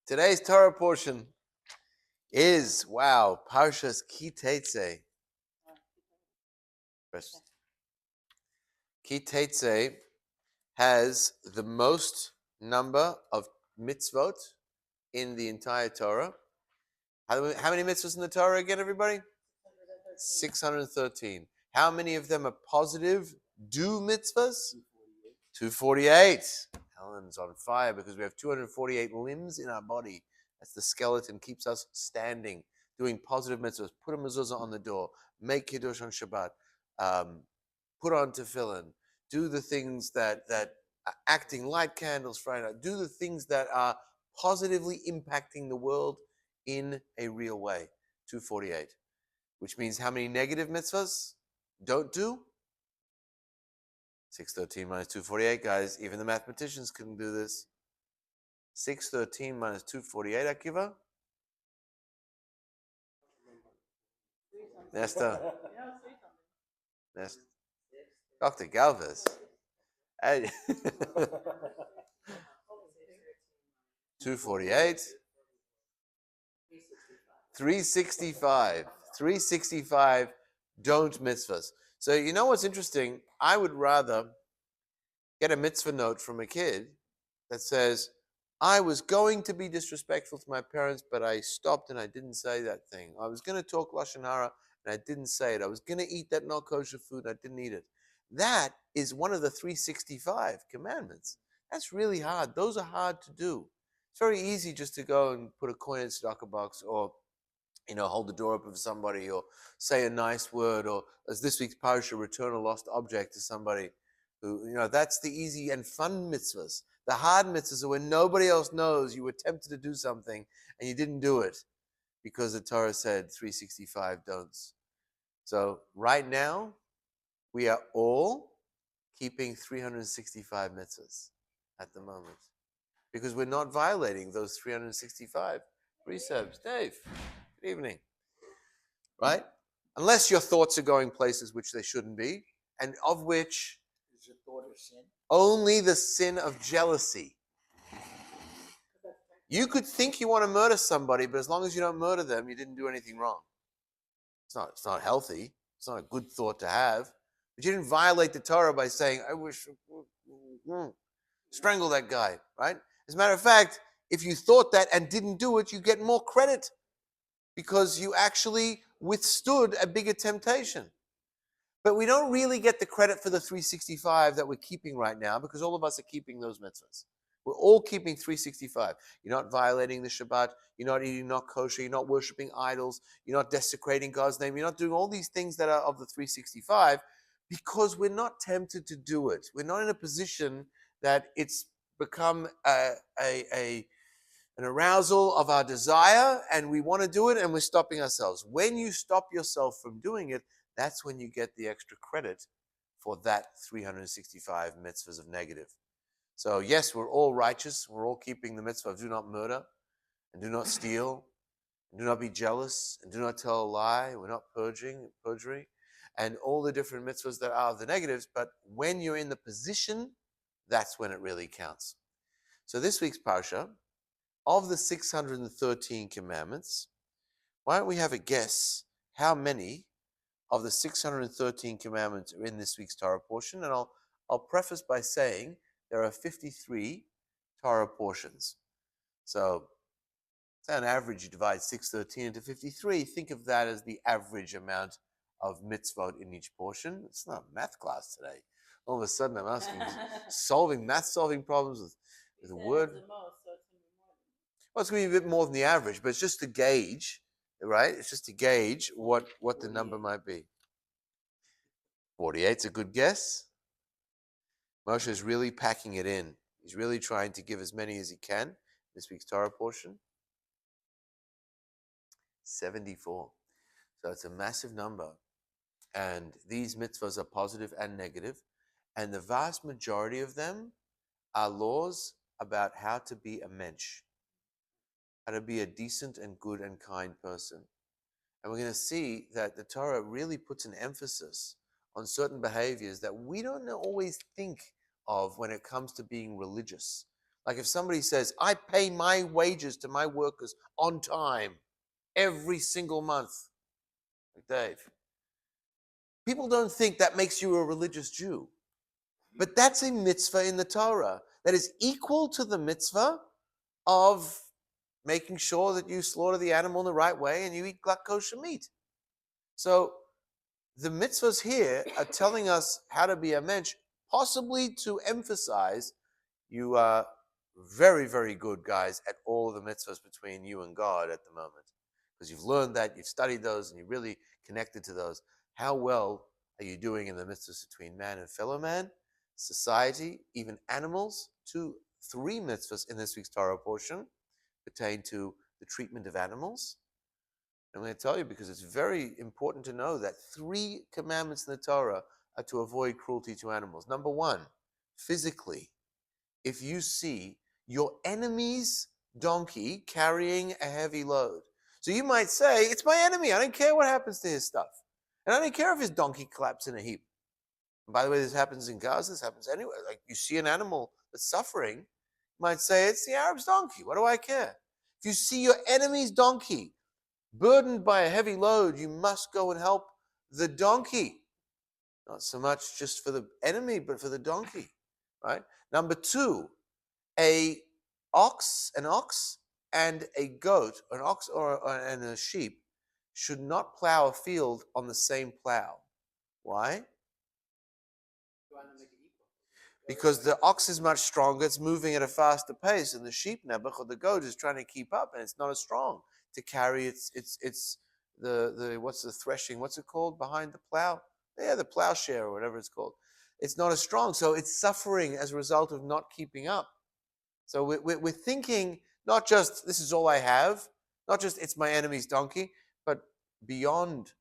Today's Torah portion is, Parshas Teizei. Teizei has the most number of mitzvot in the entire Torah. How many mitzvahs in the Torah again, everybody? 613. How many of them are positive do mitzvahs? 248. Helen's on fire because we have 248 limbs in our body. That's the skeleton, keeps us standing, doing positive mitzvahs. Put a mezuzah on the door, make kiddush on Shabbat, put on tefillin, do the things that are acting, light candles Friday night, do the things that are positively impacting the world in a real way. 248. Which means how many negative mitzvahs don't do? 613 minus 248, guys. Even the mathematicians couldn't do this. 613 minus 248, Akiva? Nesta. Nesta. Dr. Galvez. Hey. 248. 365. 365 don't mitzvahs. So you know what's interesting? I would rather get a mitzvah note from a kid that says, I was going to be disrespectful to my parents, but I stopped and I didn't say that thing. I was going to talk Lashon Hara and I didn't say it. I was going to eat that not kosher food and I didn't eat it. That is one of the 365 commandments. That's really hard. Those are hard to do. It's very easy just to go and put a coin in a tzedakah box or hold the door open for somebody or say a nice word or, as this week's parasha, return a lost object to somebody who, that's the easy and fun mitzvahs. The hard mitzvahs are when nobody else knows you were tempted to do something and you didn't do it because the Torah said 365 don'ts. So right now, we are all keeping 365 mitzvahs at the moment because we're not violating those 365 precepts. Dave, good evening. Right? Unless your thoughts are going places which they shouldn't be, and of which is a thought of sin? Only the sin of jealousy. You could think you want to murder somebody, but as long as you don't murder them, you didn't do anything wrong. It's not healthy. It's not a good thought to have. But you didn't violate the Torah by saying, I wish, strangle that guy, right? As a matter of fact, if you thought that and didn't do it, you get more credit because you actually withstood a bigger temptation. But we don't really get the credit for the 365 that we're keeping right now because all of us are keeping those mitzvahs. We're all keeping 365. You're not violating the Shabbat. You're not eating not kosher. You're not worshiping idols. You're not desecrating God's name. You're not doing all these things that are of the 365 because we're not tempted to do it. We're not in a position that it's become an arousal of our desire and we want to do it and we're stopping ourselves. When you stop yourself from doing it, that's when you get the extra credit for that 365 mitzvahs of negative. So yes, we're all righteous. We're all keeping the mitzvah of do not murder and do not steal and do not be jealous and do not tell a lie. We're not perjury, and all the different mitzvahs that are the negatives. But when you're in the position, that's when it really counts. So this week's parsha, of the 613 commandments, why don't we have a guess how many of the 613 commandments are in this week's Torah portion? And I'll preface by saying there are 53 Torah portions. So on average, you divide 613 into 53. Think of that as the average amount of mitzvot in each portion. It's not a math class today. All of a sudden, I'm asking, math solving problems with a word. Well, it's going to be a bit more than the average, but it's just to gauge, right? It's just to gauge what the number might be. 48's a good guess. Moshe is really packing it in. He's really trying to give as many as he can. This week's Torah portion. 74. So it's a massive number. And these mitzvahs are positive and negative. And the vast majority of them are laws about how to be a mensch, how to be a decent and good and kind person. And we're going to see that the Torah really puts an emphasis on certain behaviors that we don't always think of when it comes to being religious. Like if somebody says, I pay my wages to my workers on time every single month, like Dave, people don't think that makes you a religious Jew. But that's a mitzvah in the Torah that is equal to the mitzvah of making sure that you slaughter the animal in the right way and you eat kosher meat. So the mitzvahs here are telling us how to be a mensch, possibly to emphasize you are very, very good guys at all of the mitzvahs between you and God at the moment. Because you've learned that, you've studied those, and you're really connected to those. How well are you doing in the mitzvahs between man and fellow man, society, even animals? 3 mitzvahs in this week's Torah portion pertain to the treatment of animals. I'm going to tell you because it's very important to know that 3 commandments in the Torah are to avoid cruelty to animals. Number 1, physically, if you see your enemy's donkey carrying a heavy load. So you might say, it's my enemy. I don't care what happens to his stuff. And I don't care if his donkey collapses in a heap. And by the way, this happens in Gaza. This happens anywhere. Like you see an animal that's suffering, you might say, it's the Arab's donkey. What do I care? If you see your enemy's donkey burdened by a heavy load, you must go and help the donkey. Not so much just for the enemy, but for the donkey, right? Number 2, an ox and a goat, an ox and a sheep, should not plow a field on the same plow. Why? Because the ox is much stronger, it's moving at a faster pace, and the sheep nebuch or the goat is trying to keep up, and it's not as strong to carry the what's the threshing? What's it called behind the plow? Yeah, the plowshare or whatever it's called. It's not as strong, so it's suffering as a result of not keeping up. So we're thinking not just this is all I have, not just it's my enemy's donkey, but beyond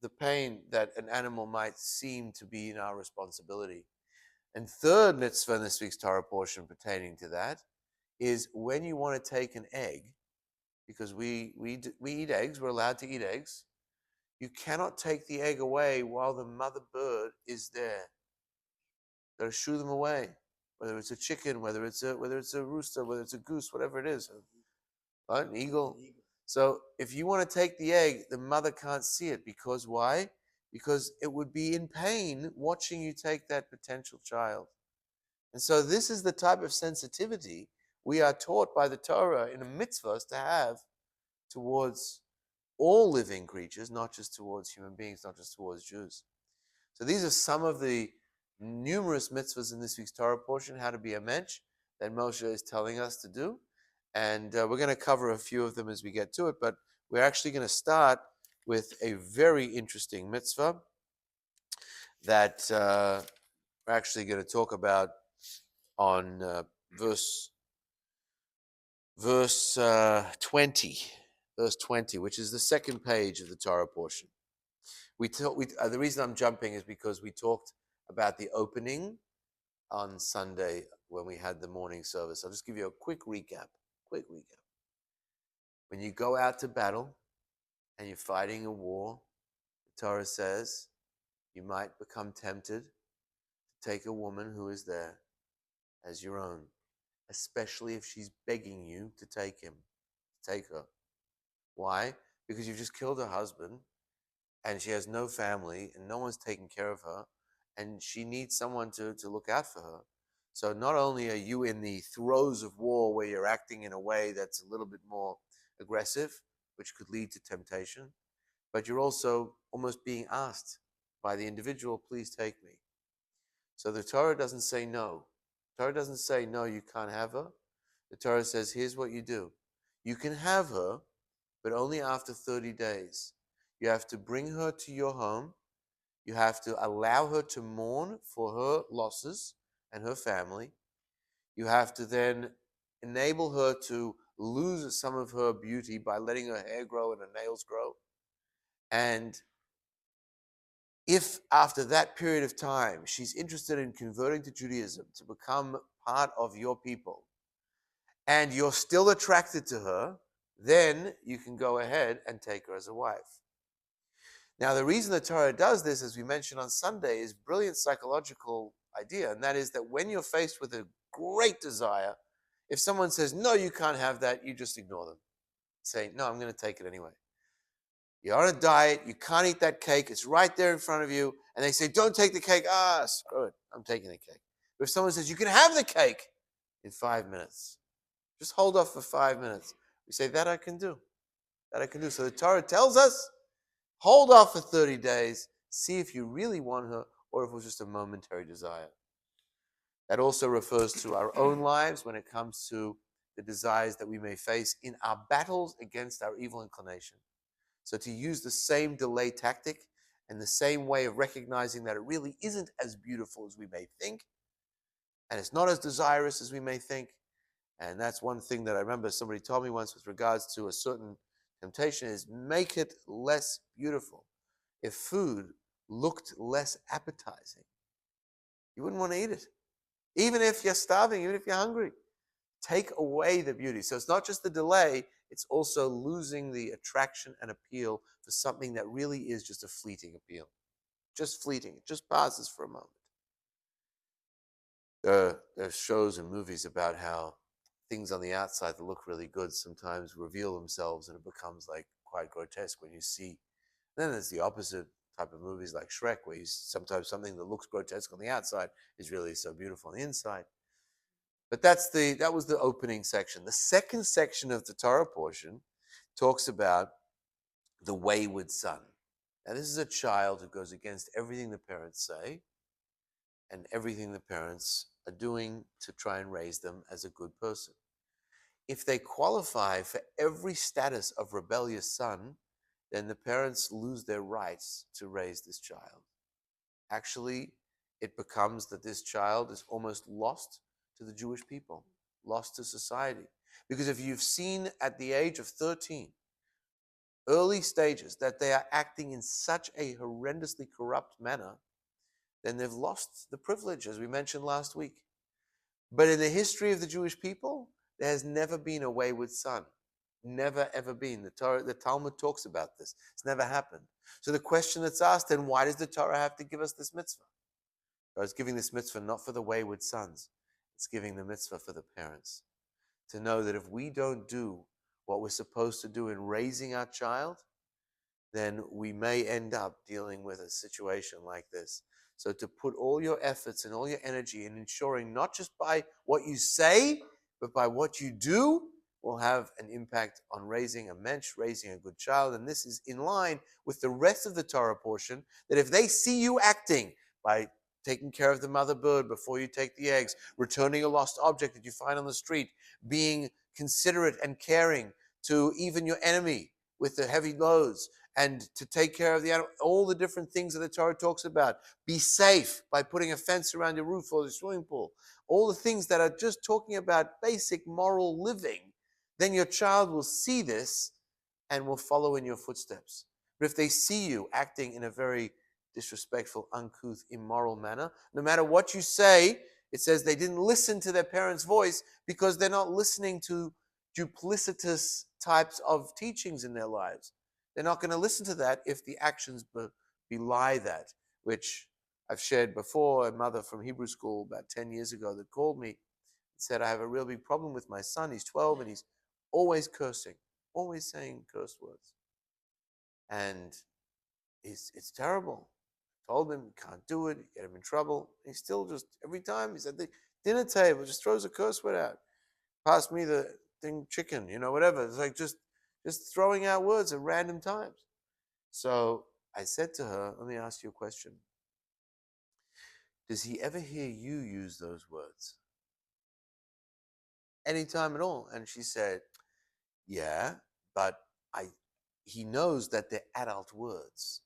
the pain that an animal might seem to be in our responsibility. And third mitzvah in this week's Torah portion pertaining to that is when you want to take an egg, because we eat eggs, we're allowed to eat eggs, you cannot take the egg away while the mother bird is there. Got to shoo them away. Whether it's a chicken, whether it's a rooster, whether it's a goose, whatever it is, right? An eagle. So if you want to take the egg, the mother can't see it because why? Because it would be in pain watching you take that potential child. And so this is the type of sensitivity we are taught by the Torah in a mitzvah to have towards all living creatures, not just towards human beings, not just towards Jews. So these are some of the numerous mitzvahs in this week's Torah portion, how to be a mensch, that Moshe is telling us to do. And we're going to cover a few of them as we get to it, but we're actually going to start with a very interesting mitzvah that we're actually going to talk about on verse 20, which is the second page of the Torah portion. The reason I'm jumping is because we talked about the opening on Sunday when we had the morning service. I'll just give you a quick recap. When you go out to battle and you're fighting a war, the Torah says you might become tempted to take a woman who is there as your own, especially if she's begging you to take her. Why? Because you've just killed her husband and she has no family and no one's taking care of her and she needs someone to look out for her. So not only are you in the throes of war where you're acting in a way that's a little bit more aggressive, which could lead to temptation, but you're also almost being asked by the individual, please take me. So the Torah doesn't say no. The Torah doesn't say, no, you can't have her. The Torah says, here's what you do. You can have her, but only after 30 days. You have to bring her to your home. You have to allow her to mourn for her losses and her family. You have to then enable her to lose some of her beauty by letting her hair grow and her nails grow. And if after that period of time she's interested in converting to Judaism to become part of your people, and you're still attracted to her, then you can go ahead and take her as a wife. Now, the reason the Torah does this, as we mentioned on Sunday, is brilliant psychological idea, and that is that when you're faced with a great desire, If someone says, no, you can't have that, you just ignore them. Say, no, I'm going to take it anyway. You're on a diet, you can't eat that cake, it's right there in front of you, and they say, don't take the cake. Screw it, I'm taking the cake. But if someone says, you can have the cake in 5 minutes, just hold off for 5 minutes. We say, that I can do. That I can do. So the Torah tells us, hold off for 30 days, see if you really want her or if it was just a momentary desire. That also refers to our own lives when it comes to the desires that we may face in our battles against our evil inclination. So to use the same delay tactic and the same way of recognizing that it really isn't as beautiful as we may think, and it's not as desirous as we may think. And that's one thing that I remember somebody told me once with regards to a certain temptation is make it less beautiful. If food looked less appetizing, you wouldn't want to eat it. Even if you're starving, even if you're hungry. Take away the beauty. So it's not just the delay, it's also losing the attraction and appeal for something that really is just a fleeting appeal. Just fleeting. It just passes for a moment. There are shows and movies about how things on the outside that look really good sometimes reveal themselves and it becomes like quite grotesque when you see. Then there's the opposite type of movies like Shrek, where sometimes something that looks grotesque on the outside is really so beautiful on the inside. But that was the opening section. The second section of the Torah portion talks about the wayward son. Now, this is a child who goes against everything the parents say and everything the parents are doing to try and raise them as a good person. If they qualify for every status of rebellious son, then the parents lose their rights to raise this child. Actually, it becomes that this child is almost lost to the Jewish people, lost to society. Because if you've seen at the age of 13, early stages, that they are acting in such a horrendously corrupt manner, then they've lost the privilege, as we mentioned last week. But in the history of the Jewish people, there has never been a wayward son. Never, ever been. The Talmud talks about this. It's never happened. So the question that's asked, then why does the Torah have to give us this mitzvah? It's giving this mitzvah not for the wayward sons. It's giving the mitzvah for the parents. To know that if we don't do what we're supposed to do in raising our child, then we may end up dealing with a situation like this. So to put all your efforts and all your energy in ensuring not just by what you say, but by what you do, will have an impact on raising a mensch, raising a good child. And this is in line with the rest of the Torah portion, that if they see you acting by taking care of the mother bird before you take the eggs, returning a lost object that you find on the street, being considerate and caring to even your enemy with the heavy loads, and to take care of the animal, all the different things that the Torah talks about. Be safe by putting a fence around your roof or the swimming pool. All the things that are just talking about basic moral living, then your child will see this and will follow in your footsteps. But if they see you acting in a very disrespectful, uncouth, immoral manner, no matter what you say, it says they didn't listen to their parents' voice because they're not listening to duplicitous types of teachings in their lives. They're not going to listen to that if the actions belie that, which I've shared before. A mother from Hebrew school about 10 years ago that called me and said, I have a real big problem with my son. He's 12 and he's always cursing, always saying curse words. And it's terrible. I told him, you can't do it, you get him in trouble. He's still just, every time he's at the dinner table, just throws a curse word out. Pass me the thing chicken, whatever. It's like just throwing out words at random times. So I said to her, let me ask you a question. Does he ever hear you use those words? Anytime at all? And she said, yeah, but he knows that they're adult words.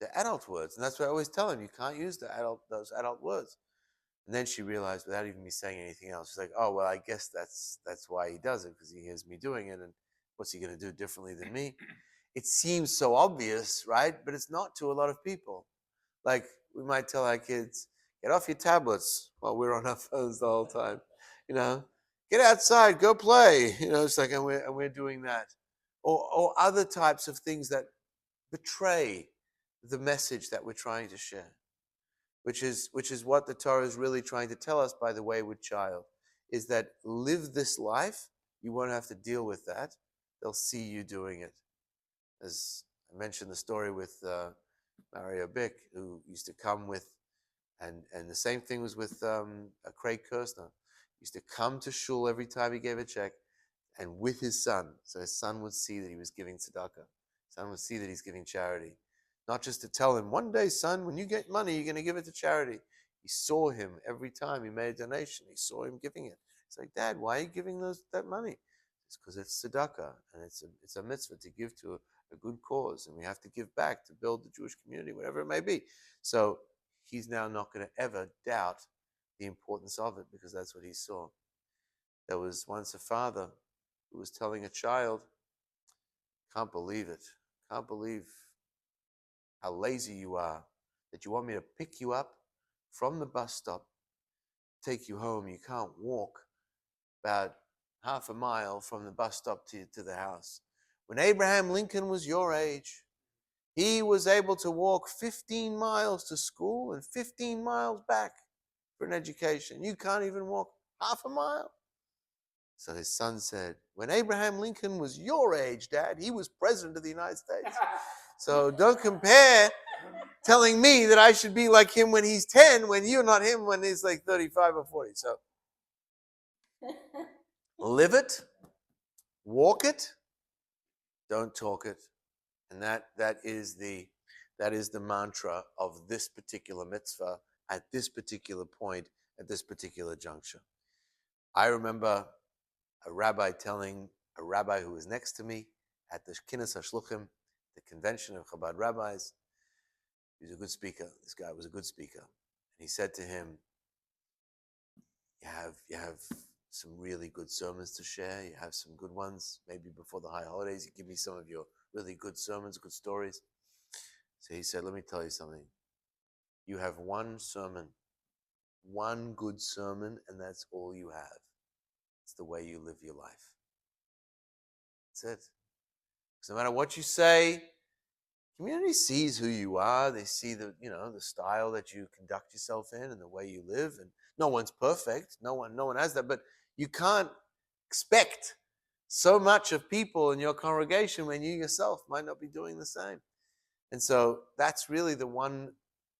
They're adult words. And that's what I always tell him. You can't use those adult words. And then she realized, without even me saying anything else, she's like, oh, well, I guess that's why he does it, because he hears me doing it. And what's he going to do differently than me? It seems so obvious, right? But it's not to a lot of people. Like, we might tell our kids, get off your tablets while we're on our phones the whole time. Get outside, go play. It's like, and we're doing that. Or other types of things that betray the message that we're trying to share, which is what the Torah is really trying to tell us by the wayward child. is that live this life. You won't have to deal with that. They'll see you doing it. As I mentioned the story with Mario Bick, who used to come with, and the same thing was with Craig Kirstner. He used to come to shul every time he gave a check, and with his son, so his son would see that he was giving tzedakah. His son would see that he's giving charity, not just to tell him, one day, son, when you get money, you're going to give it to charity. He saw him every time he made a donation. He saw him giving it. It's like, Dad, why are you giving that money? It's because it's tzedakah, and it's a mitzvah to give to a good cause, and we have to give back to build the Jewish community, whatever it may be. So he's now not going to ever doubt the importance of it, because that's what he saw. There was once a father who was telling a child, can't believe it, can't believe how lazy you are, that you want me to pick you up from the bus stop, take you home. You can't walk about half a mile from the bus stop to the house. When Abraham Lincoln was your age, he was able to walk 15 miles to school and 15 miles back for an education. You can't even walk half a mile. So his son said, when Abraham Lincoln was your age, Dad, he was president of the United States. So don't compare telling me that I should be like him when he's 10, when you're not him when he's like 35 or 40. So live it, walk it, don't talk it. And that is the mantra of this particular mitzvah at this particular point, at this particular juncture. I remember a rabbi telling a rabbi who was next to me at the Kinus HaShluchim, the convention of Chabad rabbis. He was a good speaker. This guy was a good speaker. And he said to him, you have some really good sermons to share. You have some good ones. Maybe before the high holidays, you give me some of your really good sermons, good stories. So he said, let me tell you something. You have one sermon, one good sermon, and that's all you have. It's the way you live your life. That's it. Because no matter what you say, community sees who you are. They see the style that you conduct yourself in and the way you live. And no one's perfect. No one has that. But you can't expect so much of people in your congregation when you yourself might not be doing the same. And so that's really the one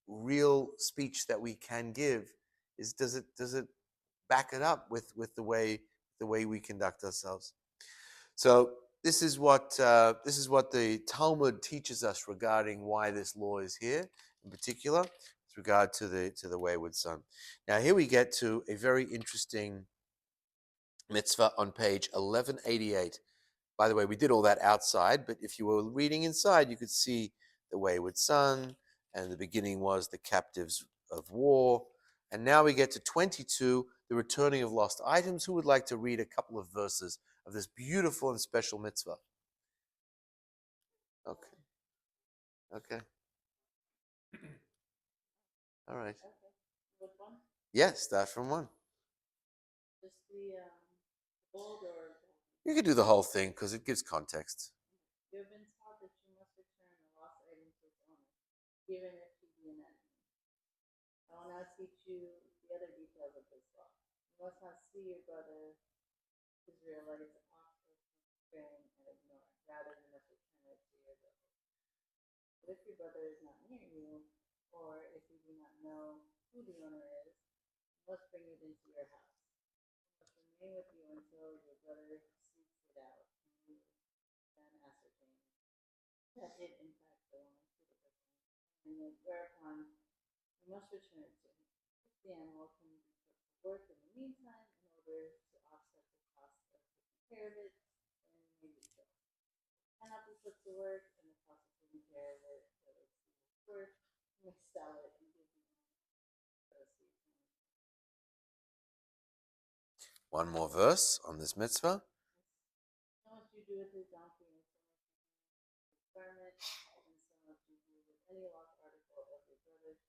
real speech that we can give is does it back it up with the way we conduct ourselves. So this is what the Talmud teaches us regarding why this law is here, in particular, with regard to the wayward son. Now here we get to a very interesting mitzvah on page 1188. By the way, we did all that outside, but if you were reading inside, you could see the wayward son, and the beginning was the captives of war. And now we get to 22, the returning of lost items. Who would like to read a couple of verses of this beautiful and special mitzvah? Okay. All right. Which one? Yes, start from one. Just the old or You could do the whole thing because it gives context. you have been taught that you must return the lost item to its owner, even if he be an enemy. I will now teach you the other details of this law. You must not see your brother Israelites off of bearing and ignore. Rather, you must return it to your brother. But if your brother is not near you, or if you do not know who the owner is, you must bring it into your house. It must remain with you until your brother seeks it out, and you then ascertain that it in fact belongs to the person, and whereupon you must return it to him. If the animal can be put to work in the meantime in order to offset the cost of taking care of it, then it may be so. It cannot be put to work, and the cost of taking care of it, so it's worth, you may sell it and give the proceeds. One more verse on this mitzvah. So much you do with his donkey, and so much you do with his garment, and so much you do with any lost article of your brother that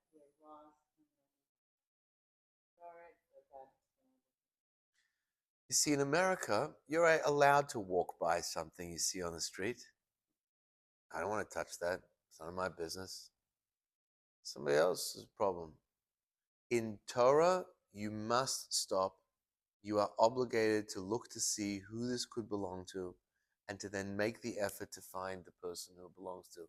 he has lost, and then restore it, but that You see, in America, you're allowed to walk by something you see on the street. I don't want to touch that. It's none of my business. Somebody else's problem. In Torah, you must stop. You are obligated to look to see who this could belong to and to then make the effort to find the person who it belongs to.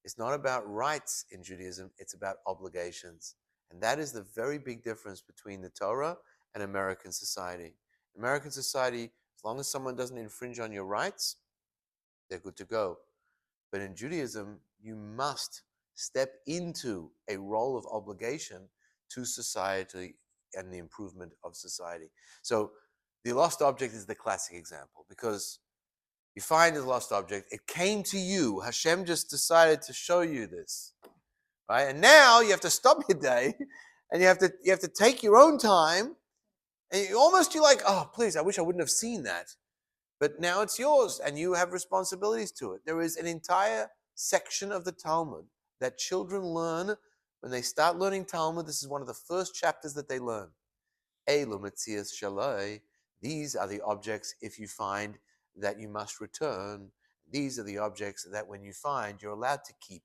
It's not about rights in Judaism, it's about obligations. And that is the very big difference between the Torah and American society. American society, as long as someone doesn't infringe on your rights, they're good to go. But in Judaism, you must step into a role of obligation to society and the improvement of society. So the lost object is the classic example because you find a lost object, it came to you. Hashem just decided to show you this. Right? And now you have to stop your day and you have to take your own time. And you're like, oh, please, I wish I wouldn't have seen that. But now it's yours and you have responsibilities to it. There is an entire section of the Talmud that children learn when they start learning Talmud. This is one of the first chapters that they learn. Elu metzias shalai. These are the objects if you find that you must return. These are the objects that when you find you're allowed to keep.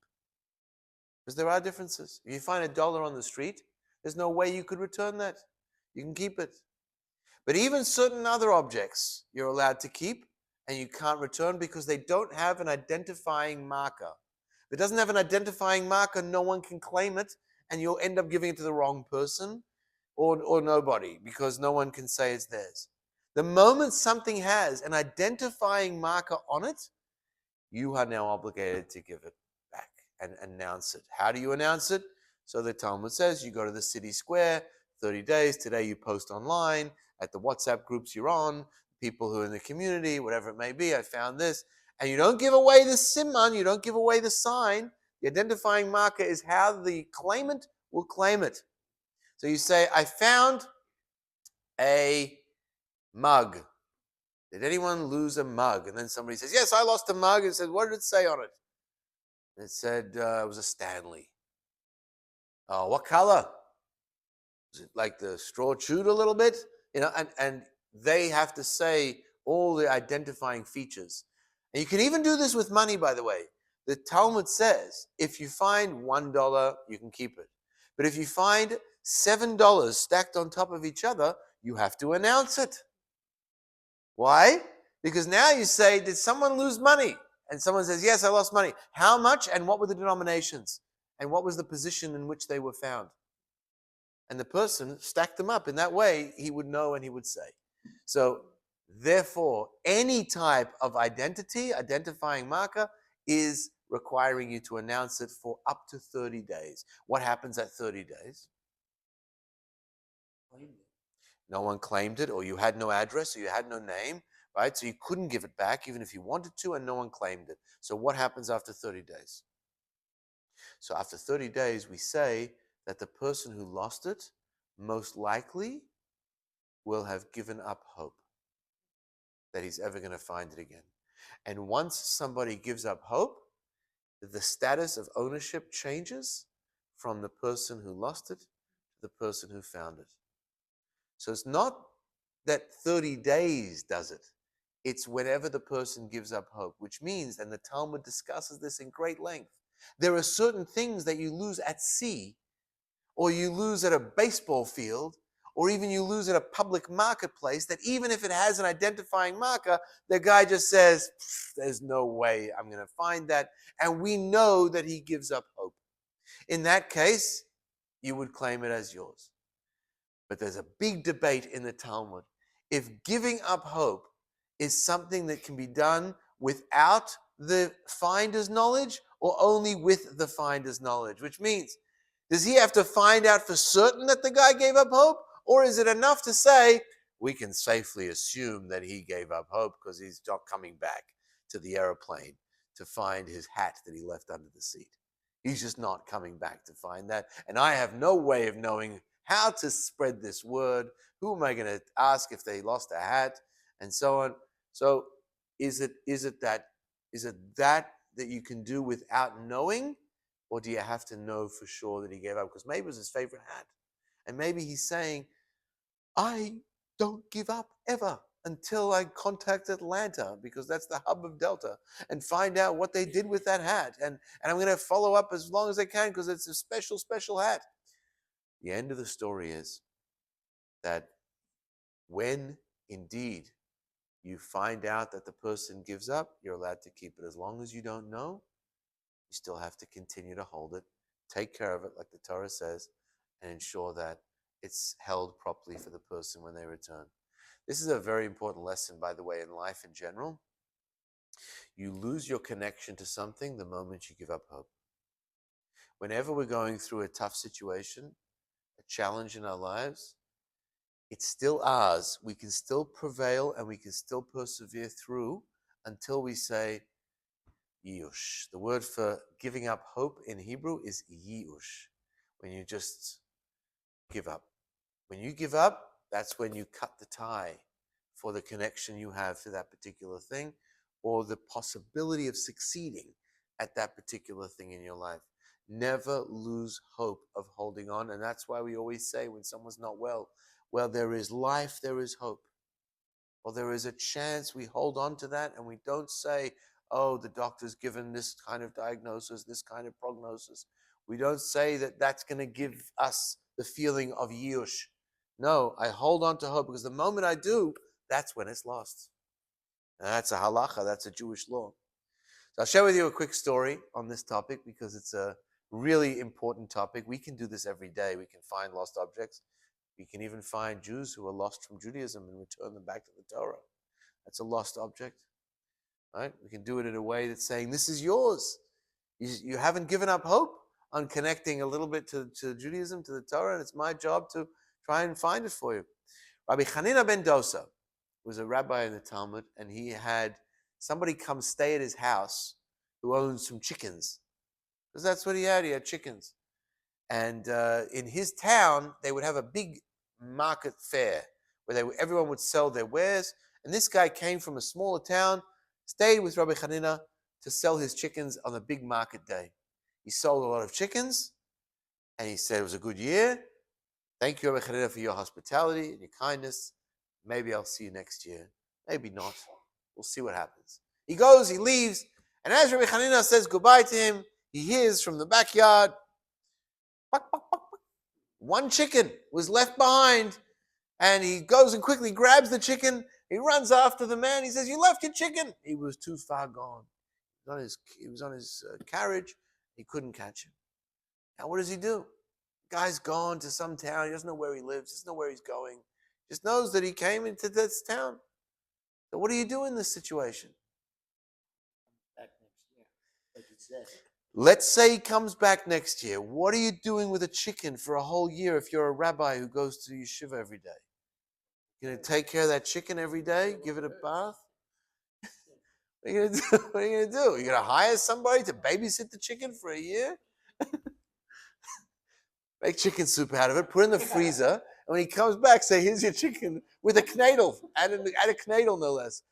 Because there are differences. If you find $1 on the street, there's no way you could return that. You can keep it. But even certain other objects you're allowed to keep and you can't return because they don't have an identifying marker. If it doesn't have an identifying marker, no one can claim it and you'll end up giving it to the wrong person or nobody because no one can say it's theirs. The moment something has an identifying marker on it, you are now obligated to give it back and announce it. How do you announce it? So the Talmud says you go to the city square, 30 days. Today you post online at the WhatsApp groups you're on, people who are in the community, whatever it may be. I found this. And you don't give away the siman, you don't give away the sign. The identifying marker is how the claimant will claim it. So you say, I found a mug. Did anyone lose a mug? And then somebody says, yes, I lost a mug. And said, what did it say on it? And it said it was a Stanley. Oh, what color? Was it like the straw chewed a little bit? And they have to say all the identifying features. And you can even do this with money, by the way. The Talmud says if you find $1, you can keep it. But if you find $7 stacked on top of each other, you have to announce it. Why? Because now you say, did someone lose money? And someone says, yes, I lost money. How much and what were the denominations? And what was the position in which they were found? And the person stacked them up. In that way, he would know and he would say. So, therefore, any type of identifying marker, is requiring you to announce it for up to 30 days. What happens at 30 days? No one claimed it, or you had no address, or you had no name, right? So you couldn't give it back, even if you wanted to, and no one claimed it. So what happens after 30 days? So after 30 days, we say that the person who lost it most likely will have given up hope that he's ever going to find it again. And once somebody gives up hope, the status of ownership changes from the person who lost it to the person who found it. So it's not that 30 days does it. It's whenever the person gives up hope, which means, and the Talmud discusses this in great length, there are certain things that you lose at sea, or you lose at a baseball field, or even you lose at a public marketplace, that even if it has an identifying marker, the guy just says, there's no way I'm going to find that. And we know that he gives up hope. In that case, you would claim it as yours. But there's a big debate in the Talmud. If giving up hope is something that can be done without the finder's knowledge or only with the finder's knowledge, which means, does he have to find out for certain that the guy gave up hope? Or is it enough to say, we can safely assume that he gave up hope because he's not coming back to the airplane to find his hat that he left under the seat. He's just not coming back to find that. And I have no way of knowing how to spread this word. Who am I going to ask if they lost a hat? And so on. So is it that you can do without knowing? Or do you have to know for sure that he gave up? Because maybe it was his favorite hat. And maybe he's saying, I don't give up ever until I contact Atlanta, because that's the hub of Delta, and find out what they did with that hat. And I'm going to follow up as long as I can because it's a special, special hat. The end of the story is that when indeed you find out that the person gives up, you're allowed to keep it. As long as you don't know, you still have to continue to hold it, take care of it, like the Torah says, and ensure that it's held properly for the person when they return. This is a very important lesson, by the way, in life in general. You lose your connection to something the moment you give up hope. Whenever we're going through a tough situation, a challenge in our lives, it's still ours. We can still prevail and we can still persevere through until we say, Yush. The word for giving up hope in Hebrew is Yush, when you just give up. When you give up, that's when you cut the tie for the connection you have to that particular thing or the possibility of succeeding at that particular thing in your life. Never lose hope of holding on. And that's why we always say when someone's not well, there is life, there is hope. Well, there is a chance. We hold on to that and we don't say, oh, the doctor's given this kind of diagnosis, this kind of prognosis. We don't say that that's going to give us the feeling of yush. No, I hold on to hope because the moment I do, that's when it's lost. And that's a halacha, that's a Jewish law. So I'll share with you a quick story on this topic because it's a really important topic. We can do this every day. We can find lost objects. We can even find Jews who are lost from Judaism and return them back to the Torah. That's a lost object, right? We can do it in a way that's saying, this is yours. You haven't given up hope on connecting a little bit to Judaism, to the Torah, and it's my job to try and find it for you. Rabbi Hanina ben Dosa was a rabbi in the Talmud, and he had somebody come stay at his house who owned some chickens. Because that's what he had. He had chickens. And in his town, they would have a big market fair where everyone would sell their wares. And this guy came from a smaller town, stayed with Rabbi Hanina to sell his chickens on a big market day. He sold a lot of chickens, and he said it was a good year. Thank you, Rabbi Hanina, for your hospitality and your kindness. Maybe I'll see you next year. Maybe not. We'll see what happens. He goes, he leaves, and as Rabbi Hanina says goodbye to him, he hears from the backyard, one chicken was left behind, and he goes and quickly grabs the chicken. He runs after the man. He says, "You left your chicken." He was too far gone. He was on his carriage. He couldn't catch him. Now, what does he do? The guy's gone to some town. He doesn't know where he lives. Doesn't know where he's going. Just knows that he came into this town. So, what do you do in this situation? Back next year, like you said. Let's say he comes back next year. What are you doing with a chicken for a whole year if you're a rabbi who goes to yeshiva every day? You're going to take care of that chicken every day? Give it a bath? What are you going to do? What are you going to do? You're going to hire somebody to babysit the chicken for a year? Make chicken soup out of it, put it in the freezer, and when he comes back, say, here's your chicken with a knadel. Add a knadel, no less.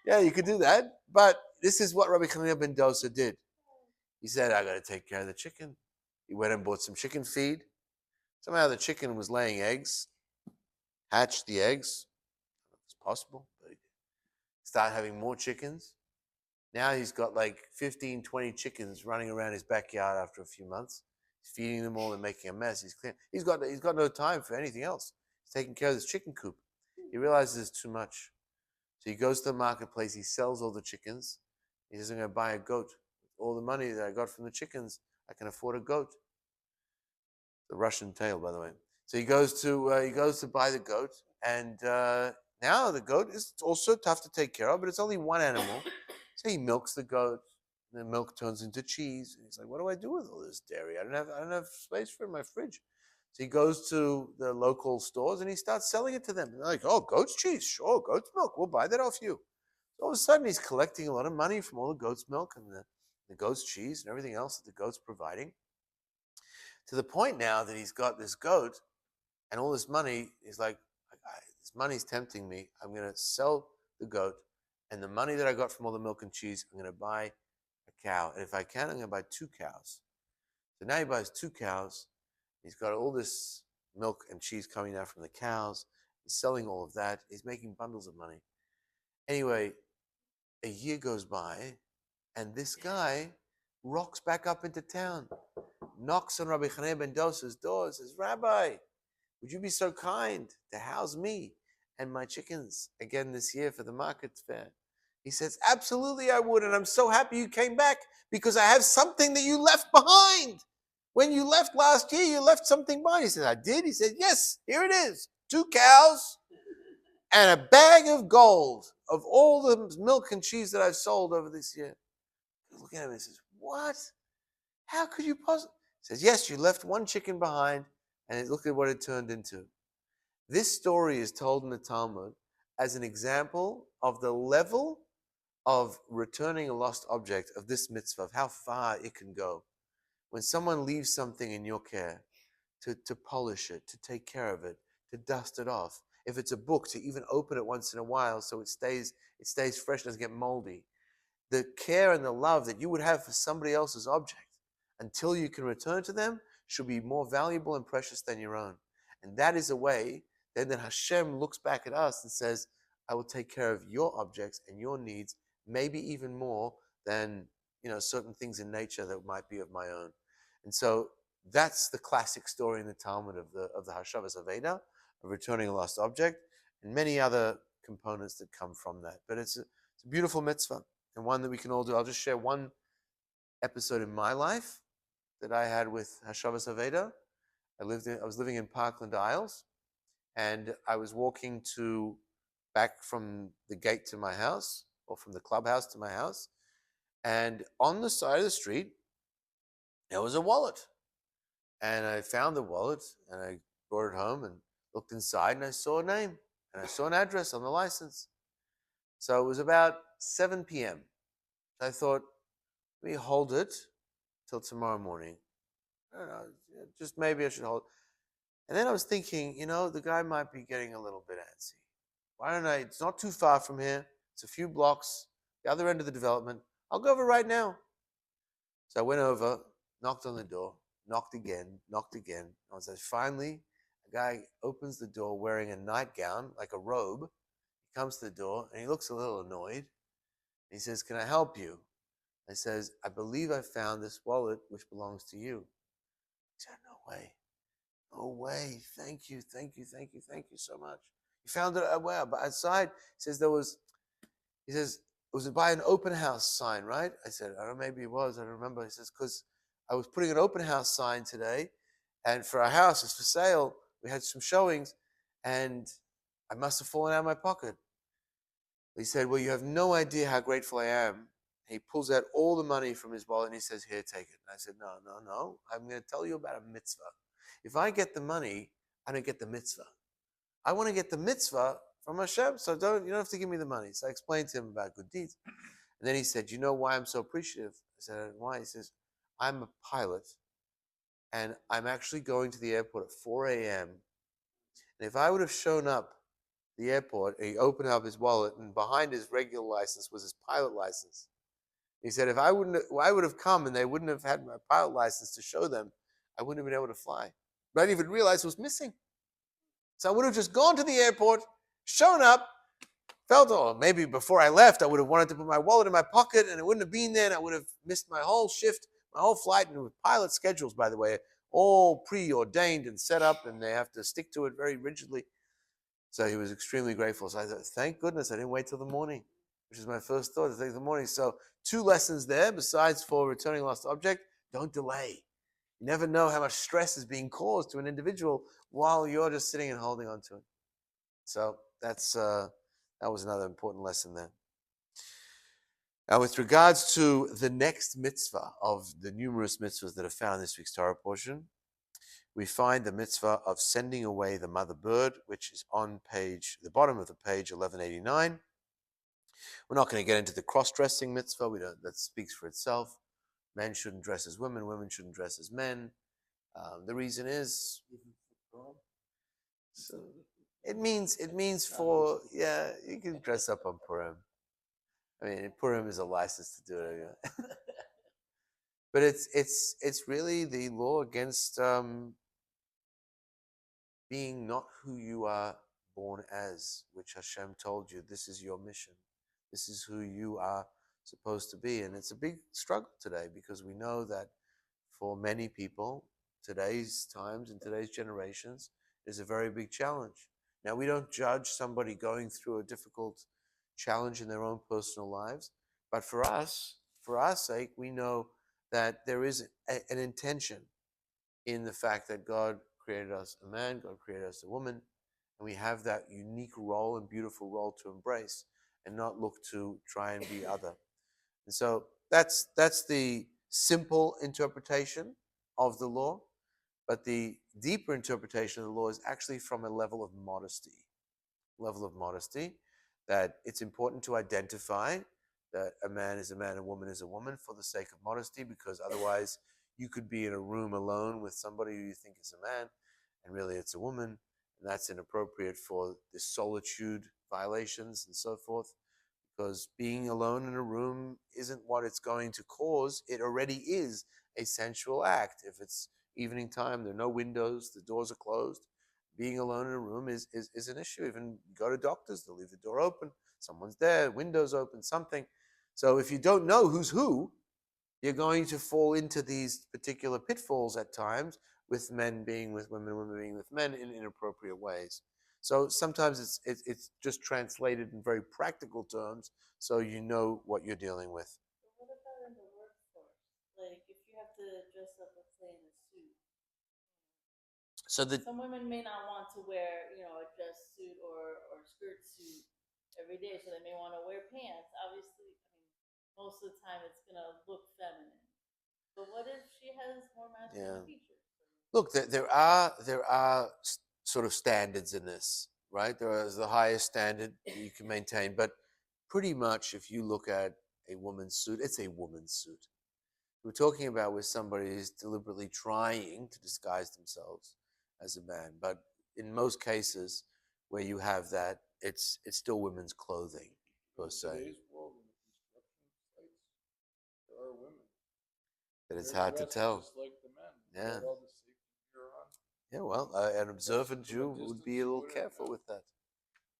Yeah, you could do that. But this is what Rabbi Hanina ben Dosa did. He said, I got to take care of the chicken. He went and bought some chicken feed. Somehow the chicken was laying eggs, hatched the eggs. It's possible. But he started having more chickens. Now he's got like 15, 20 chickens running around his backyard after a few months. He's feeding them all and making a mess. He's got no time for anything else. He's taking care of this chicken coop. He realizes it's too much. So he goes to the marketplace. He sells all the chickens. He says, I'm going to buy a goat. All the money that I got from the chickens, I can afford a goat. The Russian tale, by the way. So he goes to buy the goat, and now the goat is also tough to take care of, but it's only one animal. So he milks the goat, and the milk turns into cheese. And he's like, "What do I do with all this dairy? I don't have space for it in my fridge." So he goes to the local stores and he starts selling it to them. They're like, "Oh, goat's cheese, sure, goat's milk, we'll buy that off you." So all of a sudden, he's collecting a lot of money from all the goat's milk and the goat's cheese and everything else that the goat's providing. To the point now that he's got this goat and all this money. He's like, this money's tempting me. I'm going to sell the goat, and the money that I got from all the milk and cheese, I'm going to buy a cow. And if I can, I'm going to buy 2 cows. So now he buys 2 cows. He's got all this milk and cheese coming out from the cows. He's selling all of that. He's making bundles of money. Anyway, a year goes by, and this guy rocks back up into town, knocks on Rabbi Hanina ben Dosa's door and says, Rabbi, would you be so kind to house me and my chickens again this year for the market fair? He says, absolutely I would, and I'm so happy you came back because I have something that you left behind. When you left last year, you left something behind. He said, I did? He said, yes, here it is. 2 cows and a bag of gold of all the milk and cheese that I've sold over this year. I look at him and says, what? How could you possibly? He says, yes, you left one chicken behind, and look at what it turned into. This story is told in the Talmud as an example of the level of returning a lost object of this mitzvah, of how far it can go. When someone leaves something in your care, to polish it, to take care of it, to dust it off. If it's a book, to even open it once in a while so it stays fresh, doesn't get moldy. The care and the love that you would have for somebody else's object until you can return to them should be more valuable and precious than your own. And that is a way then that Hashem looks back at us and says, I will take care of your objects and your needs, maybe even more than certain things in nature that might be of my own. And so that's the classic story in the Talmud of the Hashavas Aveda, of returning a lost object, and many other components that come from that. But it's a beautiful mitzvah, and one that we can all do. I'll just share one episode in my life that I had with Hashavas Aveda. I was living in Parkland Isles, and I was walking back from the gate to my house, or from the clubhouse to my house, and on the side of the street there was a wallet. And I found the wallet, and I brought it home and looked inside, and I saw a name, and I saw an address on the license. So it was about 7 p.m. I thought, let me hold it till tomorrow morning. I don't know, just maybe I should hold it. And then I was thinking, the guy might be getting a little bit antsy. Why don't it's not too far from here. It's a few blocks, the other end of the development. I'll go over right now. So I went over, knocked on the door, knocked again. I was like, finally, a guy opens the door wearing a nightgown, like a robe. He comes to the door, and he looks a little annoyed. He says, can I help you? I says, I believe I found this wallet which belongs to you. He said, no way. No way. Thank you so much. You found it where? But outside, he says, it was by an open house sign, right? I said, I don't know, maybe it was, I don't remember. He says, because I was putting an open house sign today, and for our house, it's for sale. We had some showings, and I must have fallen out of my pocket. He said, well, you have no idea how grateful I am. He pulls out all the money from his wallet, and he says, here, take it. And I said, no. I'm going to tell you about a mitzvah. If I get the money, I don't get the mitzvah. I want to get the mitzvah from Hashem, so you don't have to give me the money. So I explained to him about good deeds. And then he said, you know why I'm so appreciative? I said, why? He says, I'm a pilot, and I'm actually going to the airport at 4 a.m. And if I would have shown up at the airport, and he opened up his wallet, and behind his regular license was his pilot license. He said, if I would have come and they wouldn't have had my pilot license to show them, I wouldn't have been able to fly. But I didn't even realize it was missing. So I would have just gone to the airport, shown up, maybe before I left, I would have wanted to put my wallet in my pocket, and it wouldn't have been there, and I would have missed my whole shift, my whole flight. And with pilot schedules, by the way, all preordained and set up, and they have to stick to it very rigidly. So he was extremely grateful. So I thought, thank goodness I didn't wait till the morning, which is my first thought, to take the morning. So 2 lessons there, besides for returning lost object: don't delay. You never know how much stress is being caused to an individual while you're just sitting and holding on to it. So that was another important lesson there. Now, with regards to the next mitzvah of the numerous mitzvahs that are found in this week's Torah portion, we find the mitzvah of sending away the mother bird, which is on the bottom of the page 1189. We're not going to get into the cross-dressing mitzvah. That speaks for itself. Men shouldn't dress as women shouldn't dress as men. The reason is, so it means for, you can dress up on Purim. I mean, Purim is a license to do it. But it's really the law against being not who you are born as, which Hashem told you, this is your mission. This is who you are supposed to be. And it's a big struggle today, because we know that for many people, today's times and today's generations, is a very big challenge. Now, we don't judge somebody going through a difficult challenge in their own personal lives, but for our sake, we know that there is an intention in the fact that God created us a man, God created us a woman, and we have that unique role and beautiful role to embrace and not look to try and be other. And so that's the simple interpretation of the law, but the deeper interpretation of the law is actually from a level of modesty, that it's important to identify that a man is a man, a woman is a woman for the sake of modesty, because otherwise you could be in a room alone with somebody who you think is a man and really it's a woman, and that's inappropriate for the solitude violations and so forth, because being alone in a room isn't what it's going to cause. It already is a sensual act. If it's evening time, there are no windows, the doors are closed. Being alone in a room is an issue. Even go to doctors, they'll leave the door open, someone's there, windows open, something. So if you don't know who's who, you're going to fall into these particular pitfalls at times, with men being with women, women being with men in inappropriate ways. So sometimes it's just translated in very practical terms, so you know what you're dealing with. But what about in the workforce? Like, if you have to dress up, let's say, in a suit. So the Some women may not want to wear, a dress suit or skirt suit every day, so they may want to wear pants. Obviously, most of the time it's gonna look feminine. But what if she has more masculine features? look, there are sort of standards in this, right? There is the highest standard you can maintain, but pretty much if you look at a woman's suit, it's a woman's suit. We're talking about where somebody is deliberately trying to disguise themselves as a man, but in most cases where you have that, it's still women's clothing per se. In today's world, in the construction sites, there are women. That it's They're hard to dressed tell. just like the men. They Yeah. got all the safety gear on. Yeah, well, an observant From a Jew would be a distance, little you wouldn't careful know. with that.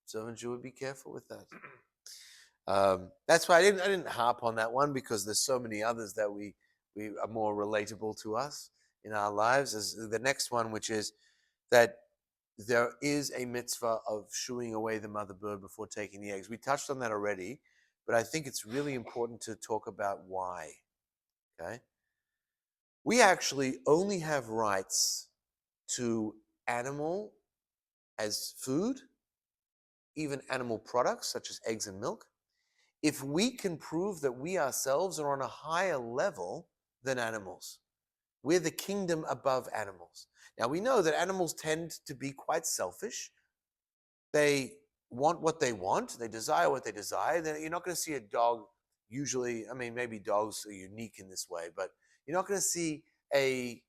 Observant Jew would be careful with that. That's why I didn't harp on that one, because there's so many others that we are more relatable to us in our lives. As the next one, which is that there is a mitzvah of shooing away the mother bird before taking the eggs. We touched on that already, but I think it's really important to talk about why. Okay, we actually only have rights to animal as food, even animal products such as eggs and milk, if we can prove that we ourselves are on a higher level than animals. We're the kingdom above animals. Now, we know that animals tend to be quite selfish. They want what they want, they desire what they desire. You're not going to see a dog usually, maybe dogs are unique in this way, but you're not going to see a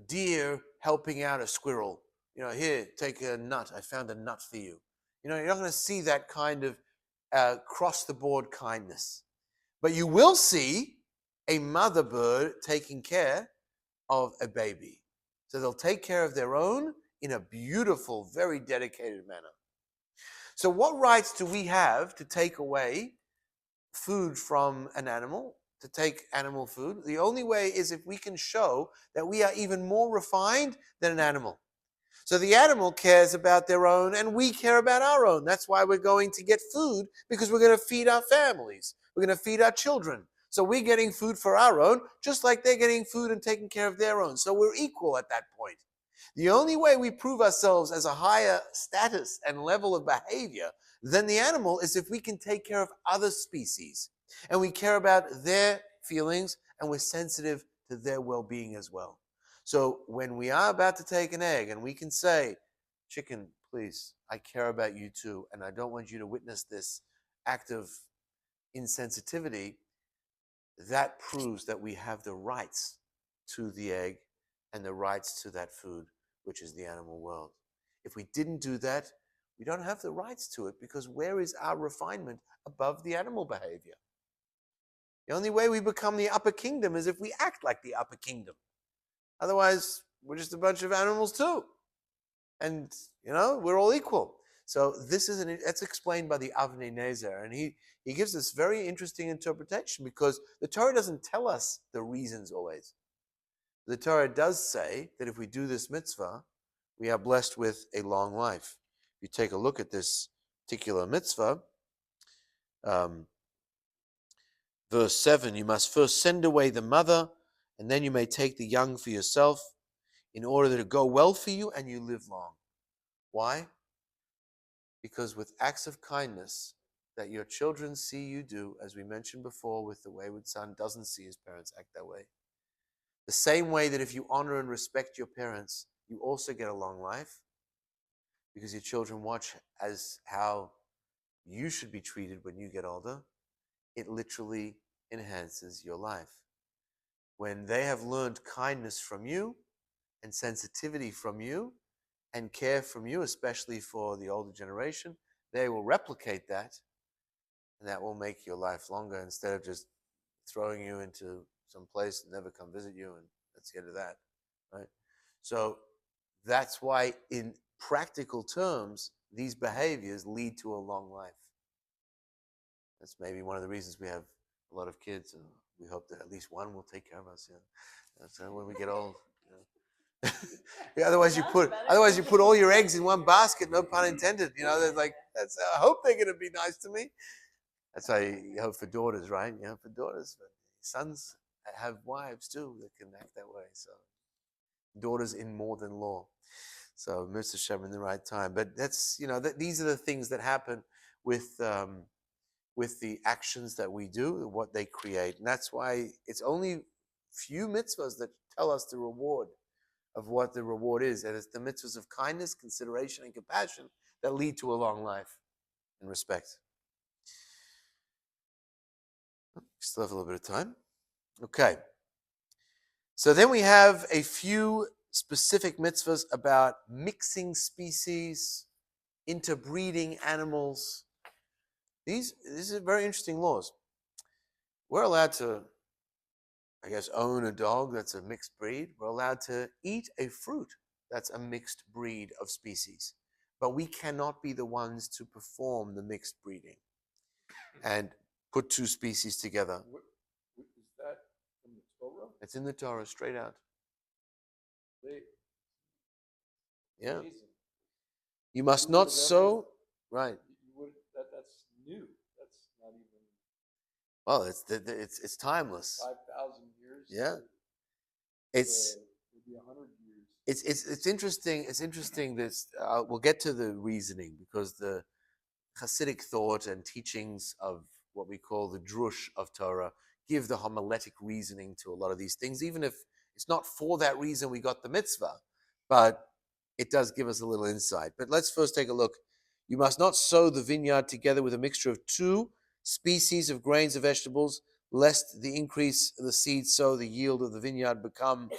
deer helping out a squirrel. Here, take a nut. I found a nut for you. You're not going to see that kind of across the board kindness. But you will see a mother bird taking care of a baby. So they'll take care of their own in a beautiful, very dedicated manner. So what rights do we have to take away food from an animal, to take animal food? The only way is if we can show that we are even more refined than an animal. So the animal cares about their own and we care about our own. That's why we're going to get food, because we're going to feed our families. We're going to feed our children. So we're getting food for our own, just like they're getting food and taking care of their own. So we're equal at that point. The only way we prove ourselves as a higher status and level of behavior than the animal is if we can take care of other species and we care about their feelings and we're sensitive to their well-being as well. So when we are about to take an egg and we can say, chicken, please, I care about you too, and I don't want you to witness this act of insensitivity, that proves that we have the rights to the egg and the rights to that food, which is the animal world. If we didn't do that, we don't have the rights to it, because where is our refinement above the animal behavior? The only way we become the upper kingdom is if we act like the upper kingdom. Otherwise, we're just a bunch of animals too. And, we're all equal. So that's explained by the Avnei Nezer. And he gives this very interesting interpretation, because the Torah doesn't tell us the reasons always. The Torah does say that if we do this mitzvah, we are blessed with a long life. If you take a look at this particular mitzvah, um, verse 7, you must first send away the mother, and then you may take the young for yourself, in order that it go well for you and you live long. Why? Because with acts of kindness that your children see you do, as we mentioned before, with the wayward son doesn't see his parents act that way. The same way that if you honor and respect your parents, you also get a long life, because your children watch as how you should be treated when you get older. It literally enhances your life. When they have learned kindness from you and sensitivity from you and care from you, especially for the older generation, they will replicate that, and that will make your life longer instead of just throwing you into some place and never come visit you, and that's the end of that, right? So that's why in practical terms, these behaviors lead to a long life. That's maybe one of the reasons we have a lot of kids, and we hope that at least one will take care of us. So when we get old. Yeah, otherwise you put all your eggs in one basket. No pun intended. They're like, that's. I hope they're going to be nice to me. That's how you hope for daughters, right? You hope for daughters, but sons have wives too that can act that way. So daughters in more than law. So Mr. Shem in the right time. But that's these are the things that happen with the actions that we do, what they create. And that's why it's only few mitzvahs that tell us the reward of what the reward is. And it's the mitzvahs of kindness, consideration, and compassion that lead to a long life and respect. Still have a little bit of time. Okay. So then we have a few specific mitzvahs about mixing species, interbreeding animals. These are very interesting laws. We're allowed to, I guess, own a dog that's a mixed breed. We're allowed to eat a fruit that's a mixed breed of species. But we cannot be the ones to perform the mixed breeding and put two species together. Is that in the Torah? It's in the Torah, straight out. Yeah. Amazing. You must Who not would've sow. Right. That's new. That's not even Well, it's timeless. 5,000 years. Yeah. It's Would be 100 years. it's interesting. It's interesting. This we'll get to the reasoning, because the Hasidic thought and teachings of what we call the drush of Torah give the homiletic reasoning to a lot of these things, even if it's not for that reason we got the mitzvah, but it does give us a little insight. But let's first take a look. You must not sow the vineyard together with a mixture of two species of grains of vegetables, lest the increase of the seed sow the yield of the vineyard become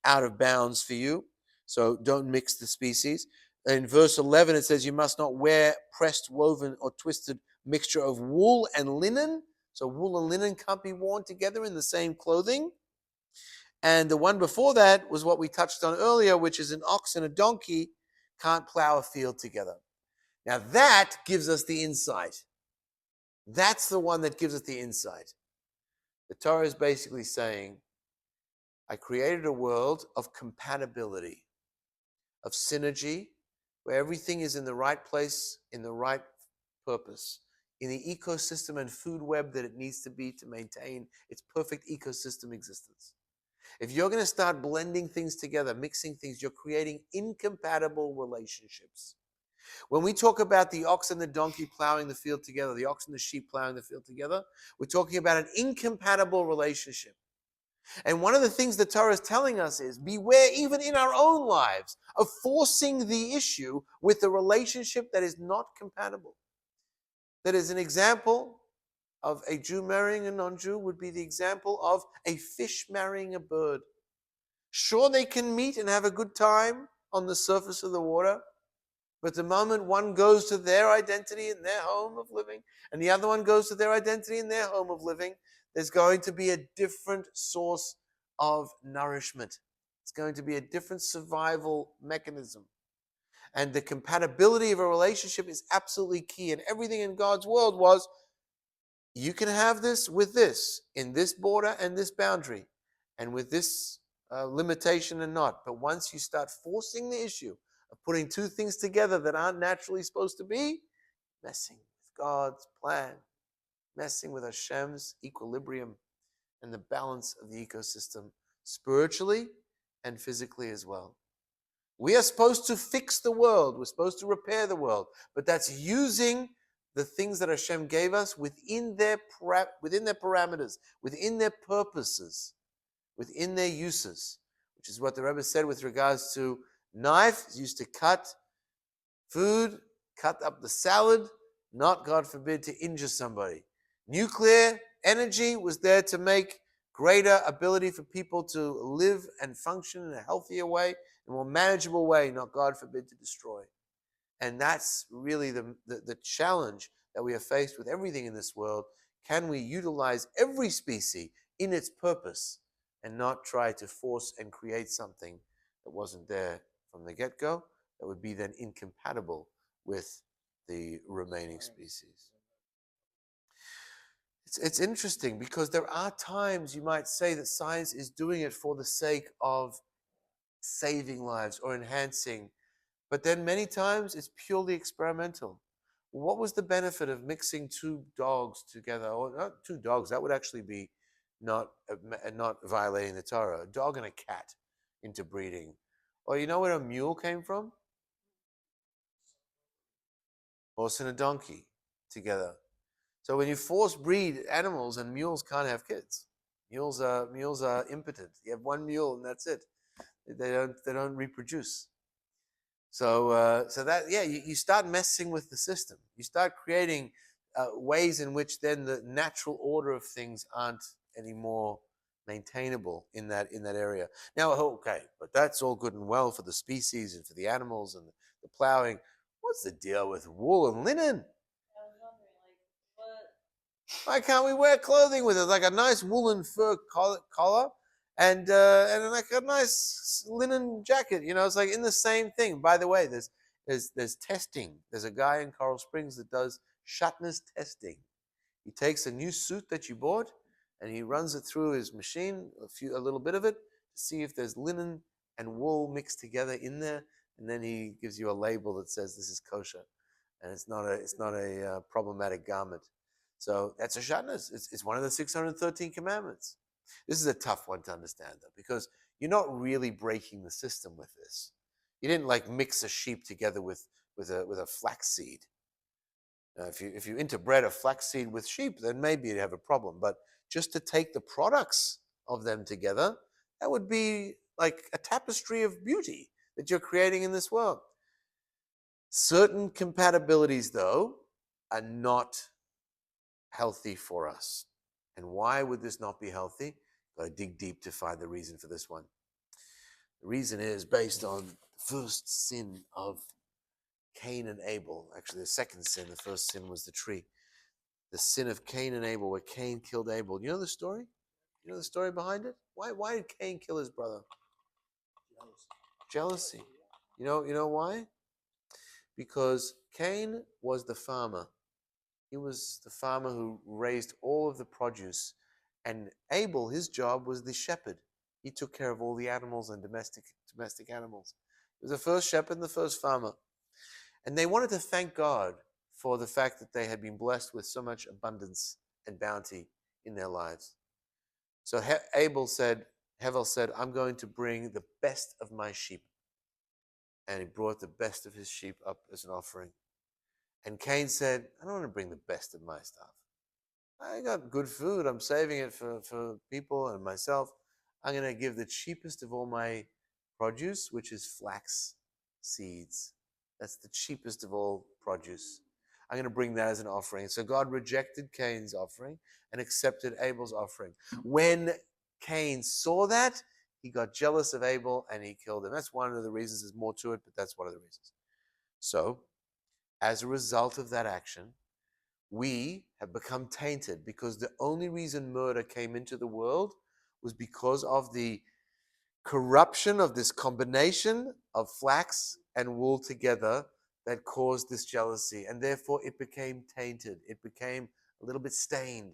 out of bounds for you. So don't mix the species. In verse 11, it says, you must not wear pressed, woven, or twisted mixture of wool and linen. So wool and linen can't be worn together in the same clothing. And the one before that was what we touched on earlier, which is an ox and a donkey can't plow a field together. Now that gives us the insight. That's the one that gives us the insight. The Torah is basically saying, I created a world of compatibility, of synergy, where everything is in the right place, in the right purpose, in the ecosystem and food web that it needs to be to maintain its perfect ecosystem existence. If you're going to start blending things together, mixing things, you're creating incompatible relationships. When we talk about the ox and the donkey plowing the field together, the ox and the sheep plowing the field together, we're talking about an incompatible relationship. And one of the things the Torah is telling us is beware, even in our own lives, of forcing the issue with a relationship that is not compatible. That is an example of a Jew marrying a non-Jew would be the example of a fish marrying a bird. Sure, they can meet and have a good time on the surface of the water, but the moment one goes to their identity in their home of living, and the other one goes to their identity in their home of living, there's going to be a different source of nourishment. It's going to be a different survival mechanism. And the compatibility of a relationship is absolutely key. And everything in God's world was, you can have this with this, in this border and this boundary. And with this limitation and not. But once you start forcing the issue of putting two things together that aren't naturally supposed to be, messing with God's plan, messing with Hashem's equilibrium and the balance of the ecosystem, spiritually and physically as well. We are supposed to fix the world. We're supposed to repair the world. But that's using the things that Hashem gave us within their parameters, within their purposes, within their uses, which is what the Rebbe said with regards to knife is used to cut food, cut up the salad, not, God forbid, to injure somebody. Nuclear energy was there to make greater ability for people to live and function in a healthier way, a more manageable way, not, God forbid, to destroy. And that's really the challenge that we are faced with everything in this world. Can we utilize every species in its purpose and not try to force and create something that wasn't there from the get-go that would be then incompatible with the remaining species? It's interesting because there are times you might say that science is doing it for the sake of saving lives or enhancing, but then many times it's purely experimental. What was the benefit of mixing two dogs together, or not two dogs? That would actually be not violating the Torah. A dog and a cat interbreeding. Or you know where a mule came from? Horse and a donkey together. So when you force breed animals, and mules can't have kids. Mules are impotent. You have one mule and that's it. They don't reproduce. So you start messing with the system. You start creating ways in which then the natural order of things aren't anymore maintainable in that area. Now, okay, but that's all good and well for the species and for the animals and the plowing. What's the deal with wool and linen? I was wondering, like, what? Why can't we wear clothing with it, like a nice woolen fur collar and like a nice linen jacket? You know, it's like in the same thing. By the way, there's testing. There's a guy in Coral Springs that does shatnez testing. He takes a new suit that you bought and he runs it through his machine, a little bit of it, to see if there's linen and wool mixed together in there, and then he gives you a label that says this is kosher, and it's not a problematic garment. So that's a shatnez. It's one of the 613 commandments. This is a tough one to understand, though, because you're not really breaking the system with this. You didn't like mix a sheep together with a flax seed. If you interbred a flax seed with sheep, then maybe you'd have a problem. But just to take the products of them together, that would be like a tapestry of beauty that you're creating in this world. Certain compatibilities, though, are not healthy for us. And why would this not be healthy? Got to dig deep to find the reason for this one. The reason is based on the first sin of Cain and Abel. Actually, the second sin. The first sin was the tree. The sin of Cain and Abel, where Cain killed Abel. You know the story? You know the story behind it? Why did Cain kill his brother? Jealousy. You know why? Because Cain was the farmer. He was the farmer who raised all of the produce. And Abel, his job was the shepherd. He took care of all the animals and domestic animals. He was the first shepherd and the first farmer. And they wanted to thank God for the fact that they had been blessed with so much abundance and bounty in their lives. So Hevel said, I'm going to bring the best of my sheep. And he brought the best of his sheep up as an offering. And Cain said, I don't want to bring the best of my stuff. I got good food. I'm saving it for people and myself. I'm going to give the cheapest of all my produce, which is flax seeds. That's the cheapest of all produce. I'm going to bring that as an offering. So God rejected Cain's offering and accepted Abel's offering. When Cain saw that, he got jealous of Abel and he killed him. That's one of the reasons. There's more to it, but that's one of the reasons. So, as a result of that action, we have become tainted because the only reason murder came into the world was because of the corruption of this combination of flax and wool together that caused this jealousy. And therefore it became tainted. It became a little bit stained.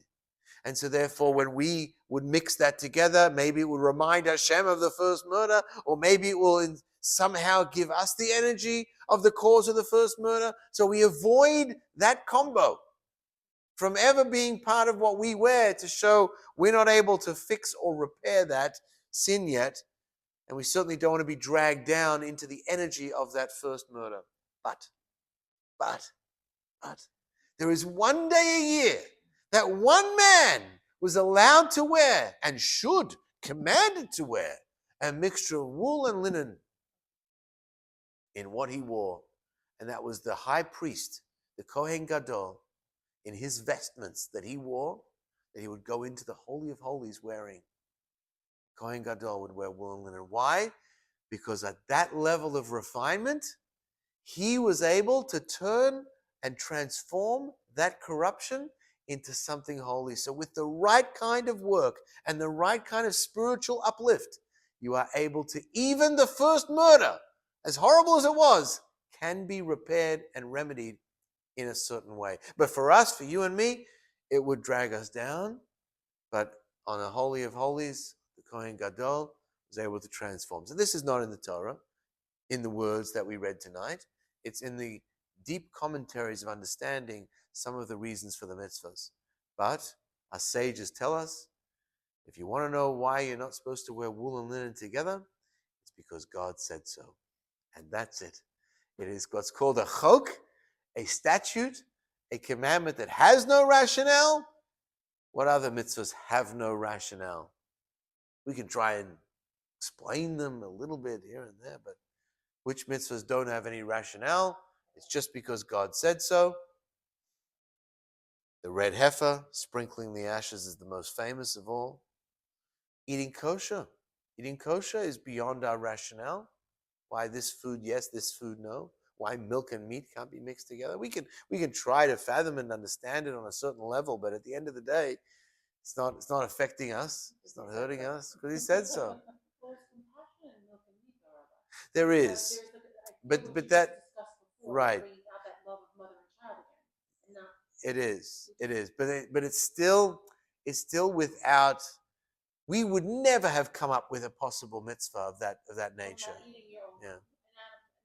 And so therefore, when we would mix that together, maybe it would remind Hashem of the first murder, or maybe it will somehow give us the energy of the cause of the first murder. So we avoid that combo from ever being part of what we wear to show we're not able to fix or repair that sin yet. And we certainly don't want to be dragged down into the energy of that first murder. But, there is one day a year that one man was allowed to wear and should, commanded to wear, a mixture of wool and linen in what he wore. And that was the high priest, the Kohen Gadol, in his vestments that he wore, that he would go into the Holy of Holies wearing. Kohen Gadol would wear wool and linen. Why? Because at that level of refinement, he was able to turn and transform that corruption into something holy. So with the right kind of work and the right kind of spiritual uplift, you are able to, even the first murder, as horrible as it was, can be repaired and remedied in a certain way. But for us, for you and me, it would drag us down. But on the Holy of Holies, the Kohen Gadol was able to transform. So this is not in the Torah, in the words that we read tonight. It's in the deep commentaries of understanding some of the reasons for the mitzvahs. But our sages tell us, if you want to know why you're not supposed to wear wool and linen together, it's because God said so. And that's it. It is what's called a chok, a statute, a commandment that has no rationale. What other mitzvahs have no rationale? We can try and explain them a little bit here and there, but which mitzvahs don't have any rationale? It's just because God said so. The red heifer, sprinkling the ashes, is the most famous of all. Eating kosher. Eating kosher is beyond our rationale. Why this food yes, this food no? Why milk and meat can't be mixed together? We can try to fathom and understand it on a certain level, but at the end of the day, it's not affecting us. It's not hurting us because he said so. There's compassion in milk and meat, however. There is, but that right. Bringing out that love of mother and child again, and not. It is, but it's still without. We would never have come up with a possible mitzvah of that nature. Eating your own, yeah. An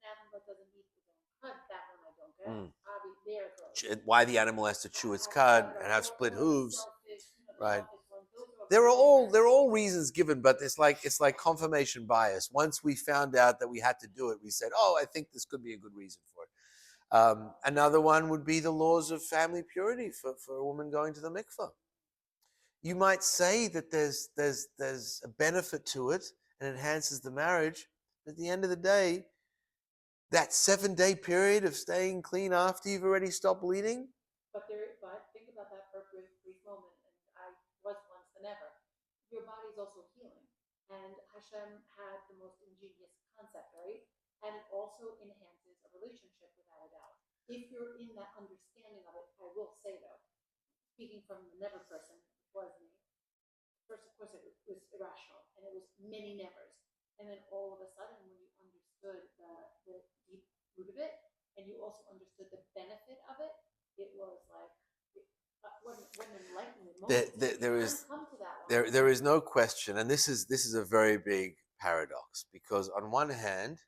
animal that doesn't eat its own cud, that one I don't get. Why the animal has to chew its cud and have split hooves, right? There are all reasons given, but it's like confirmation bias. Once we found out that we had to do it, we said, "Oh, I think this could be a good reason for it." Another one would be the laws of family purity for a woman going to the mikveh. You might say that there's a benefit to it and enhances the marriage. But at the end of the day, that 7-day period of staying clean after you've already stopped bleeding. But think about that for a brief moment, and I was once than ever. Your body's also healing, and Hashem had the most ingenious concept, right? And it also enhances a relationship without a doubt. If you're in that understanding of it, I will say though, speaking from the never person, was me. First, of course, it was irrational, and it was many nevers. And then all of a sudden, when you understood the deep root of it, and you also understood the benefit of it, it was like what an enlightenment moment. There is no question, and this is a very big paradox, because on one hand,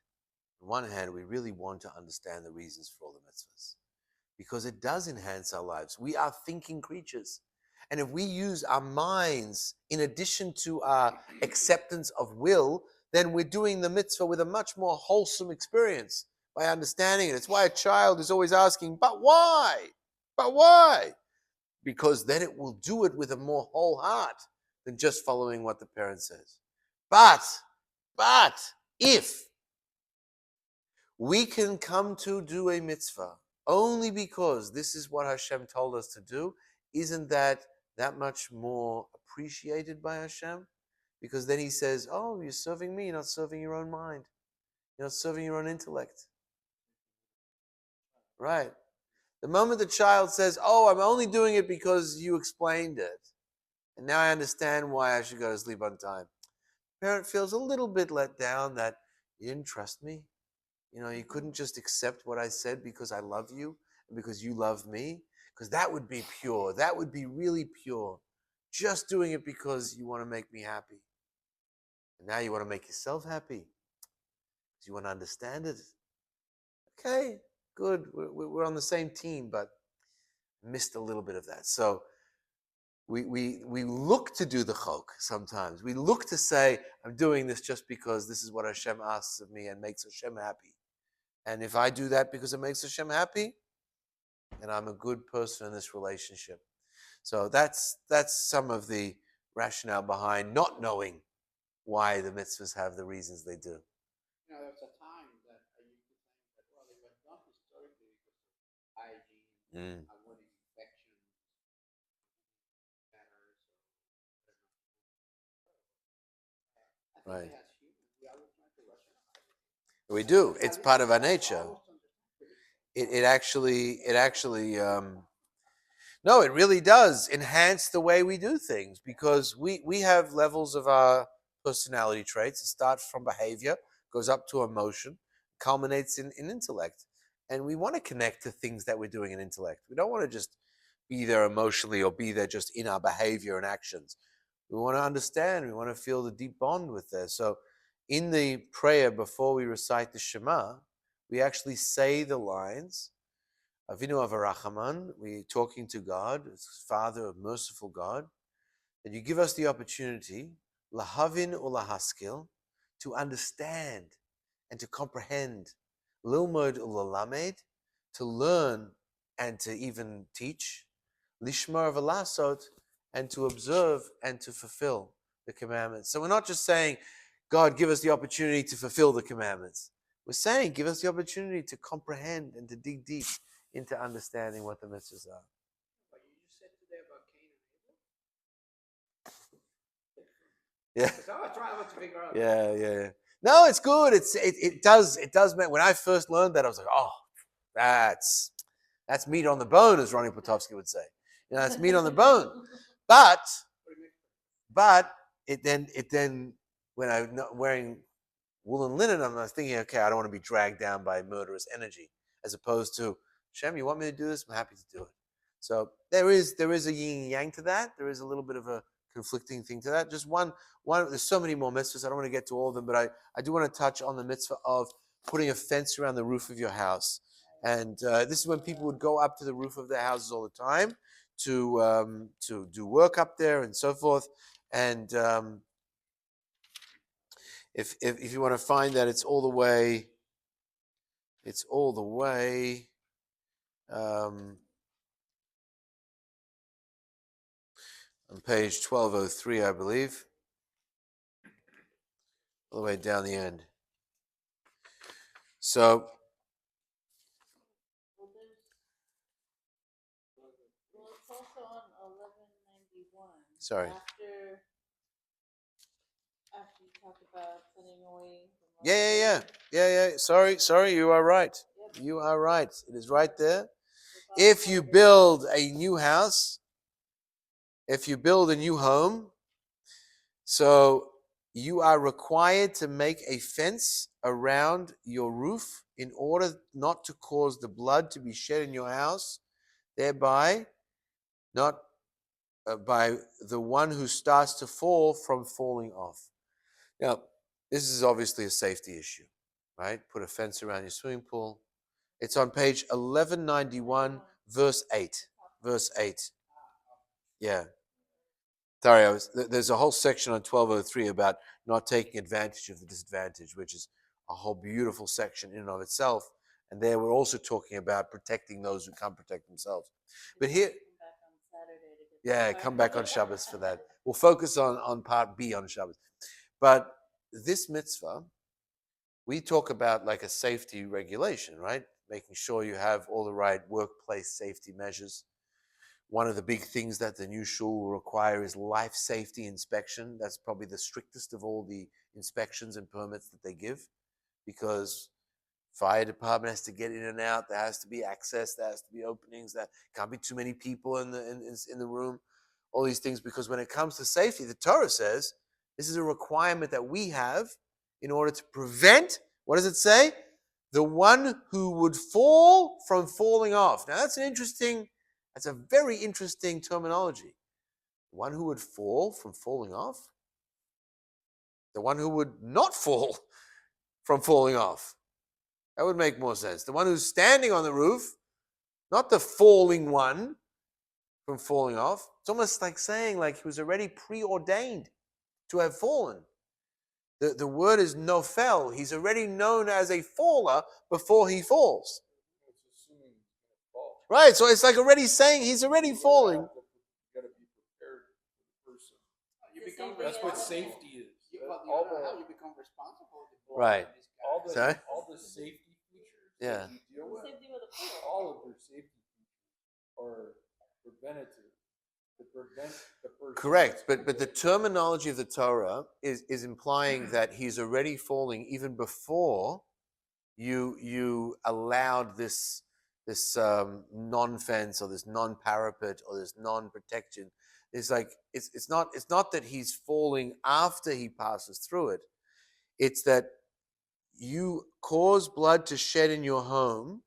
we really want to understand the reasons for all the mitzvahs, because it does enhance our lives. We are thinking creatures. And if we use our minds in addition to our acceptance of will, then we're doing the mitzvah with a much more wholesome experience by understanding it. It's why a child is always asking, but why? But why? Because then it will do it with a more whole heart than just following what the parent says. But if we can come to do a mitzvah only because this is what Hashem told us to do, isn't that much more appreciated by Hashem? Because then he says, oh, you're serving me, you're not serving your own mind. You're not serving your own intellect. Right. The moment the child says, oh, I'm only doing it because you explained it, and now I understand why I should go to sleep on time. The parent feels a little bit let down that you didn't trust me. You couldn't just accept what I said because I love you and because you love me. Because that would be pure. That would be really pure. just doing it because you want to make me happy. And now you want to make yourself happy because you want to understand it. Okay, good. We're on the same team, but missed a little bit of that. So we look to do the chok sometimes. We look to say, I'm doing this just because this is what Hashem asks of me and makes Hashem happy. And if I do that because it makes Hashem happy, then I'm a good person in this relationship. So that's some of the rationale behind not knowing why the mitzvahs have the reasons they do. You know, there was a time that I used to think that, well, it was not historically because of hygiene, avoiding infections, matters, or whatever. I think Right. as humans, we always try to rationalize it. We do. It's part of our Always nature. to understand pretty It actually no, it really does enhance the way we do things because we have levels of our personality traits. It starts from behavior, goes up to emotion, culminates in intellect. And we want to connect to things that we're doing in intellect. We don't want to just be there emotionally or be there just in our behavior and actions. We want to understand, we want to feel the deep bond with this. So in the prayer before we recite the Shema, we actually say the lines, Avinu Avarachaman, we're talking to God, Father of merciful God, that you give us the opportunity, lahavin ulahaskil, to understand and to comprehend, lilmod ulalamed, to learn and to even teach, lishmar v'lasot, and to observe and to fulfill the commandments. So we're not just saying, God, give us the opportunity to fulfill the commandments. We're saying, give us the opportunity to comprehend and to dig deep into understanding what the mitzvahs are. What you just said today about Cain and Abel? Yeah. Because I was trying to figure out. Yeah. No, it's good. It does make, when I first learned that, I was like, oh, that's meat on the bone, as Ronnie Potofsky would say. You know, it's meat on the bone. But it then when I'm not wearing woolen linen, I'm not thinking, okay, I don't want to be dragged down by murderous energy, as opposed to, Shem, you want me to do this? I'm happy to do it. So there is a yin and yang to that. There is a little bit of a conflicting thing to that. Just one. There's so many more mitzvahs. I don't want to get to all of them, but I do want to touch on the mitzvah of putting a fence around the roof of your house. And this is when people would go up to the roof of their houses all the time to do work up there and so forth. And if you want to find that, it's all the way on page 1203, I believe, all the way down the end. So It's also on 1191. Sorry. After you talk about turning away from yeah. Sorry. You are right. You are right. It is right there. If you build a new house, if you build a new home, so you are required to make a fence around your roof in order not to cause the blood to be shed in your house, thereby not by the one who starts to fall from falling off. Now, this is obviously a safety issue, right? Put a fence around your swimming pool. It's on page 1191, verse 8. Verse 8. Yeah. Sorry, there's a whole section on 1203 about not taking advantage of the disadvantage, which is a whole beautiful section in and of itself. And there we're also talking about protecting those who can't protect themselves. But here, come back on Shabbos for that. We'll focus on part B on Shabbos. But this mitzvah, we talk about like a safety regulation, right? Making sure you have all the right workplace safety measures. One of the big things that the new shul will require is life safety inspection. That's probably the strictest of all the inspections and permits that they give, because fire department has to get in and out. There has to be access. There has to be openings. There can't be too many people in the room. All these things, because when it comes to safety, the Torah says this is a requirement that we have in order to prevent, what does it say? The one who would fall from falling off. Now that's a very interesting terminology. The one who would fall from falling off? The one who would not fall from falling off? That would make more sense. The one who's standing on the roof, not the falling one from falling off. It's almost like saying like he was already preordained to have fallen. The word is nofel. He's already known as a faller before he falls. It's assuming he's going to fall. Right, so it's like already saying he's already falling. You got to be prepared for the person. You The become same thing That's what as- safety is. all the you become responsible. Right. Sorry? All the safety features Yeah. that you deal with, Same thing with a pool. all of their safety features are preventative to prevent the person. Correct, but the terminology of the Torah is implying that he's already falling even before you allowed this non-fence or this non-parapet or this non-protection. It's like it's not that he's falling after he passes through it. It's that you cause blood to shed in your home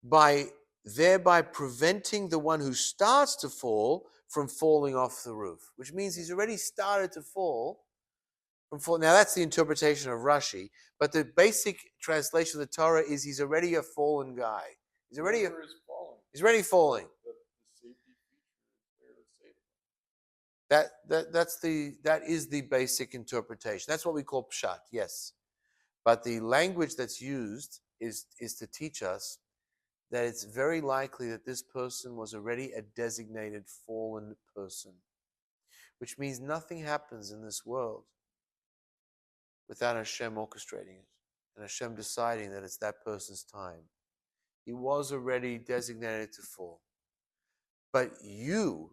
by thereby preventing the one who starts to fall from falling off the roof, which means he's already started to fall. Now that's the interpretation of Rashi, but the basic translation of the Torah is he's already a fallen guy. He's already Whoever is falling, he's already falling. the safety feature is there to save them. That is the basic interpretation. That's what we call pshat, yes. But the language that's used is to teach us that it's very likely that this person was already a designated fallen person, which means nothing happens in this world without Hashem orchestrating it and Hashem deciding that it's that person's time. He was already designated to fall. But you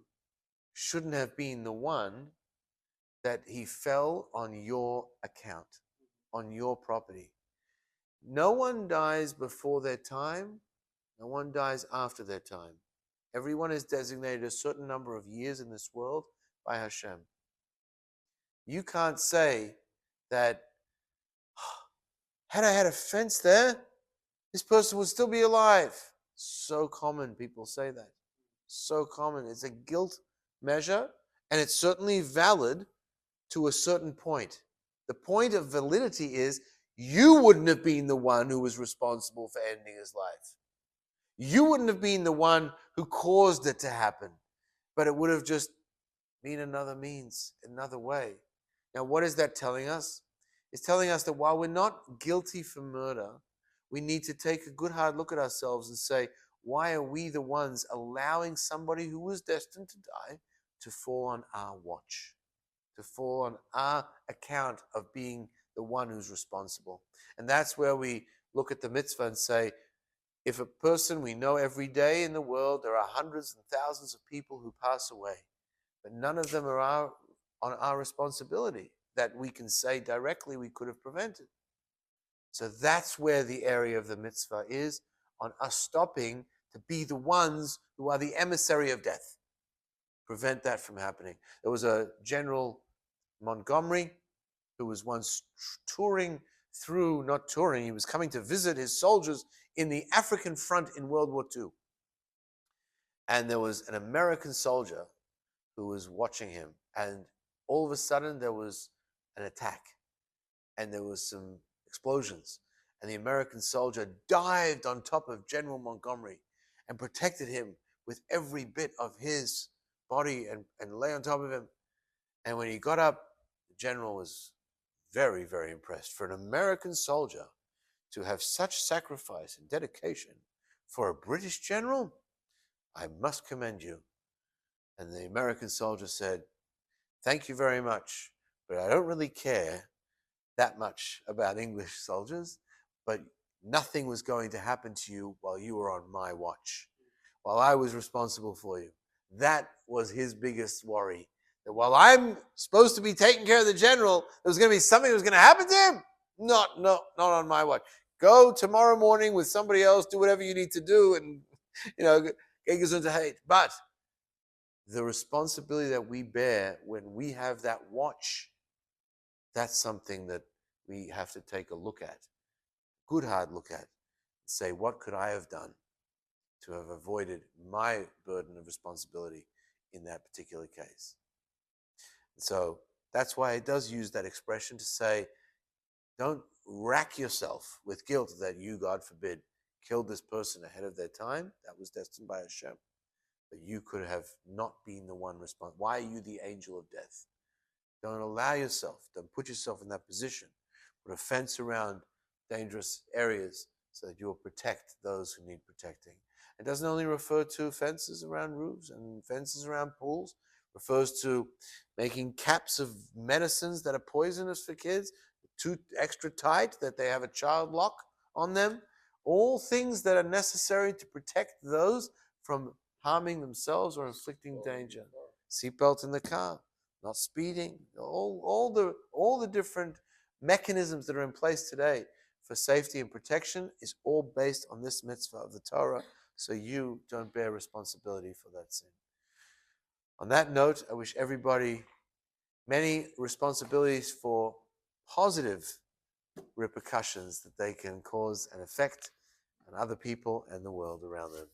shouldn't have been the one that he fell on your account, on your property. No one dies before their time. No one dies after their time. Everyone is designated a certain number of years in this world by Hashem. You can't say that, had I had a fence there, this person would still be alive. So common, people say that. So common. It's a guilt measure, and it's certainly valid to a certain point. The point of validity is you wouldn't have been the one who was responsible for ending his life. You wouldn't have been the one who caused it to happen, but it would have just been another means, another way. Now, what is that telling us? It's telling us that while we're not guilty for murder, we need to take a good hard look at ourselves and say, why are we the ones allowing somebody who was destined to die to fall on our watch, to fall on our account of being the one who's responsible? And that's where we look at the mitzvah and say, if a person we know every day in the world, there are hundreds and thousands of people who pass away, but none of them are on our responsibility that we can say directly we could have prevented. So that's where the area of the mitzvah is, on us stopping to be the ones who are the emissary of death. Prevent that from happening. There was a General Montgomery who was once he was coming to visit his soldiers in the African front in World War II. And there was an American soldier who was watching him. And all of a sudden there was an attack. And there was some explosions. And the American soldier dived on top of General Montgomery and protected him with every bit of his body and lay on top of him. And when he got up, the general was very, very impressed. For an American soldier to have such sacrifice and dedication for a British general, I must commend you. And the American soldier said, thank you very much, but I don't really care that much about English soldiers, but nothing was going to happen to you while you were on my watch, while I was responsible for you. That was his biggest worry. That while I'm supposed to be taking care of the general, there was going to be something that was going to happen to him? Not on my watch. Go tomorrow morning with somebody else, do whatever you need to do, and, get gesund hate. But the responsibility that we bear when we have that watch, that's something that we have to take a look at, good hard look at, and say, what could I have done to have avoided my burden of responsibility in that particular case. So that's why it does use that expression to say, don't rack yourself with guilt that you, God forbid, killed this person ahead of their time. That was destined by Hashem. But you could have not been the one responsible. Why are you the angel of death? Don't allow yourself, don't put yourself in that position. Put a fence around dangerous areas so that you'll protect those who need protecting. It doesn't only refer to fences around roofs and fences around pools. It refers to making caps of medicines that are poisonous for kids, too extra tight that they have a child lock on them. All things that are necessary to protect those from harming themselves or inflicting danger. Seatbelt in the car, not speeding, all the different mechanisms that are in place today for safety and protection is all based on this mitzvah of the Torah, so you don't bear responsibility for that sin. On that note, I wish everybody many responsibilities for positive repercussions that they can cause and affect on other people and the world around them.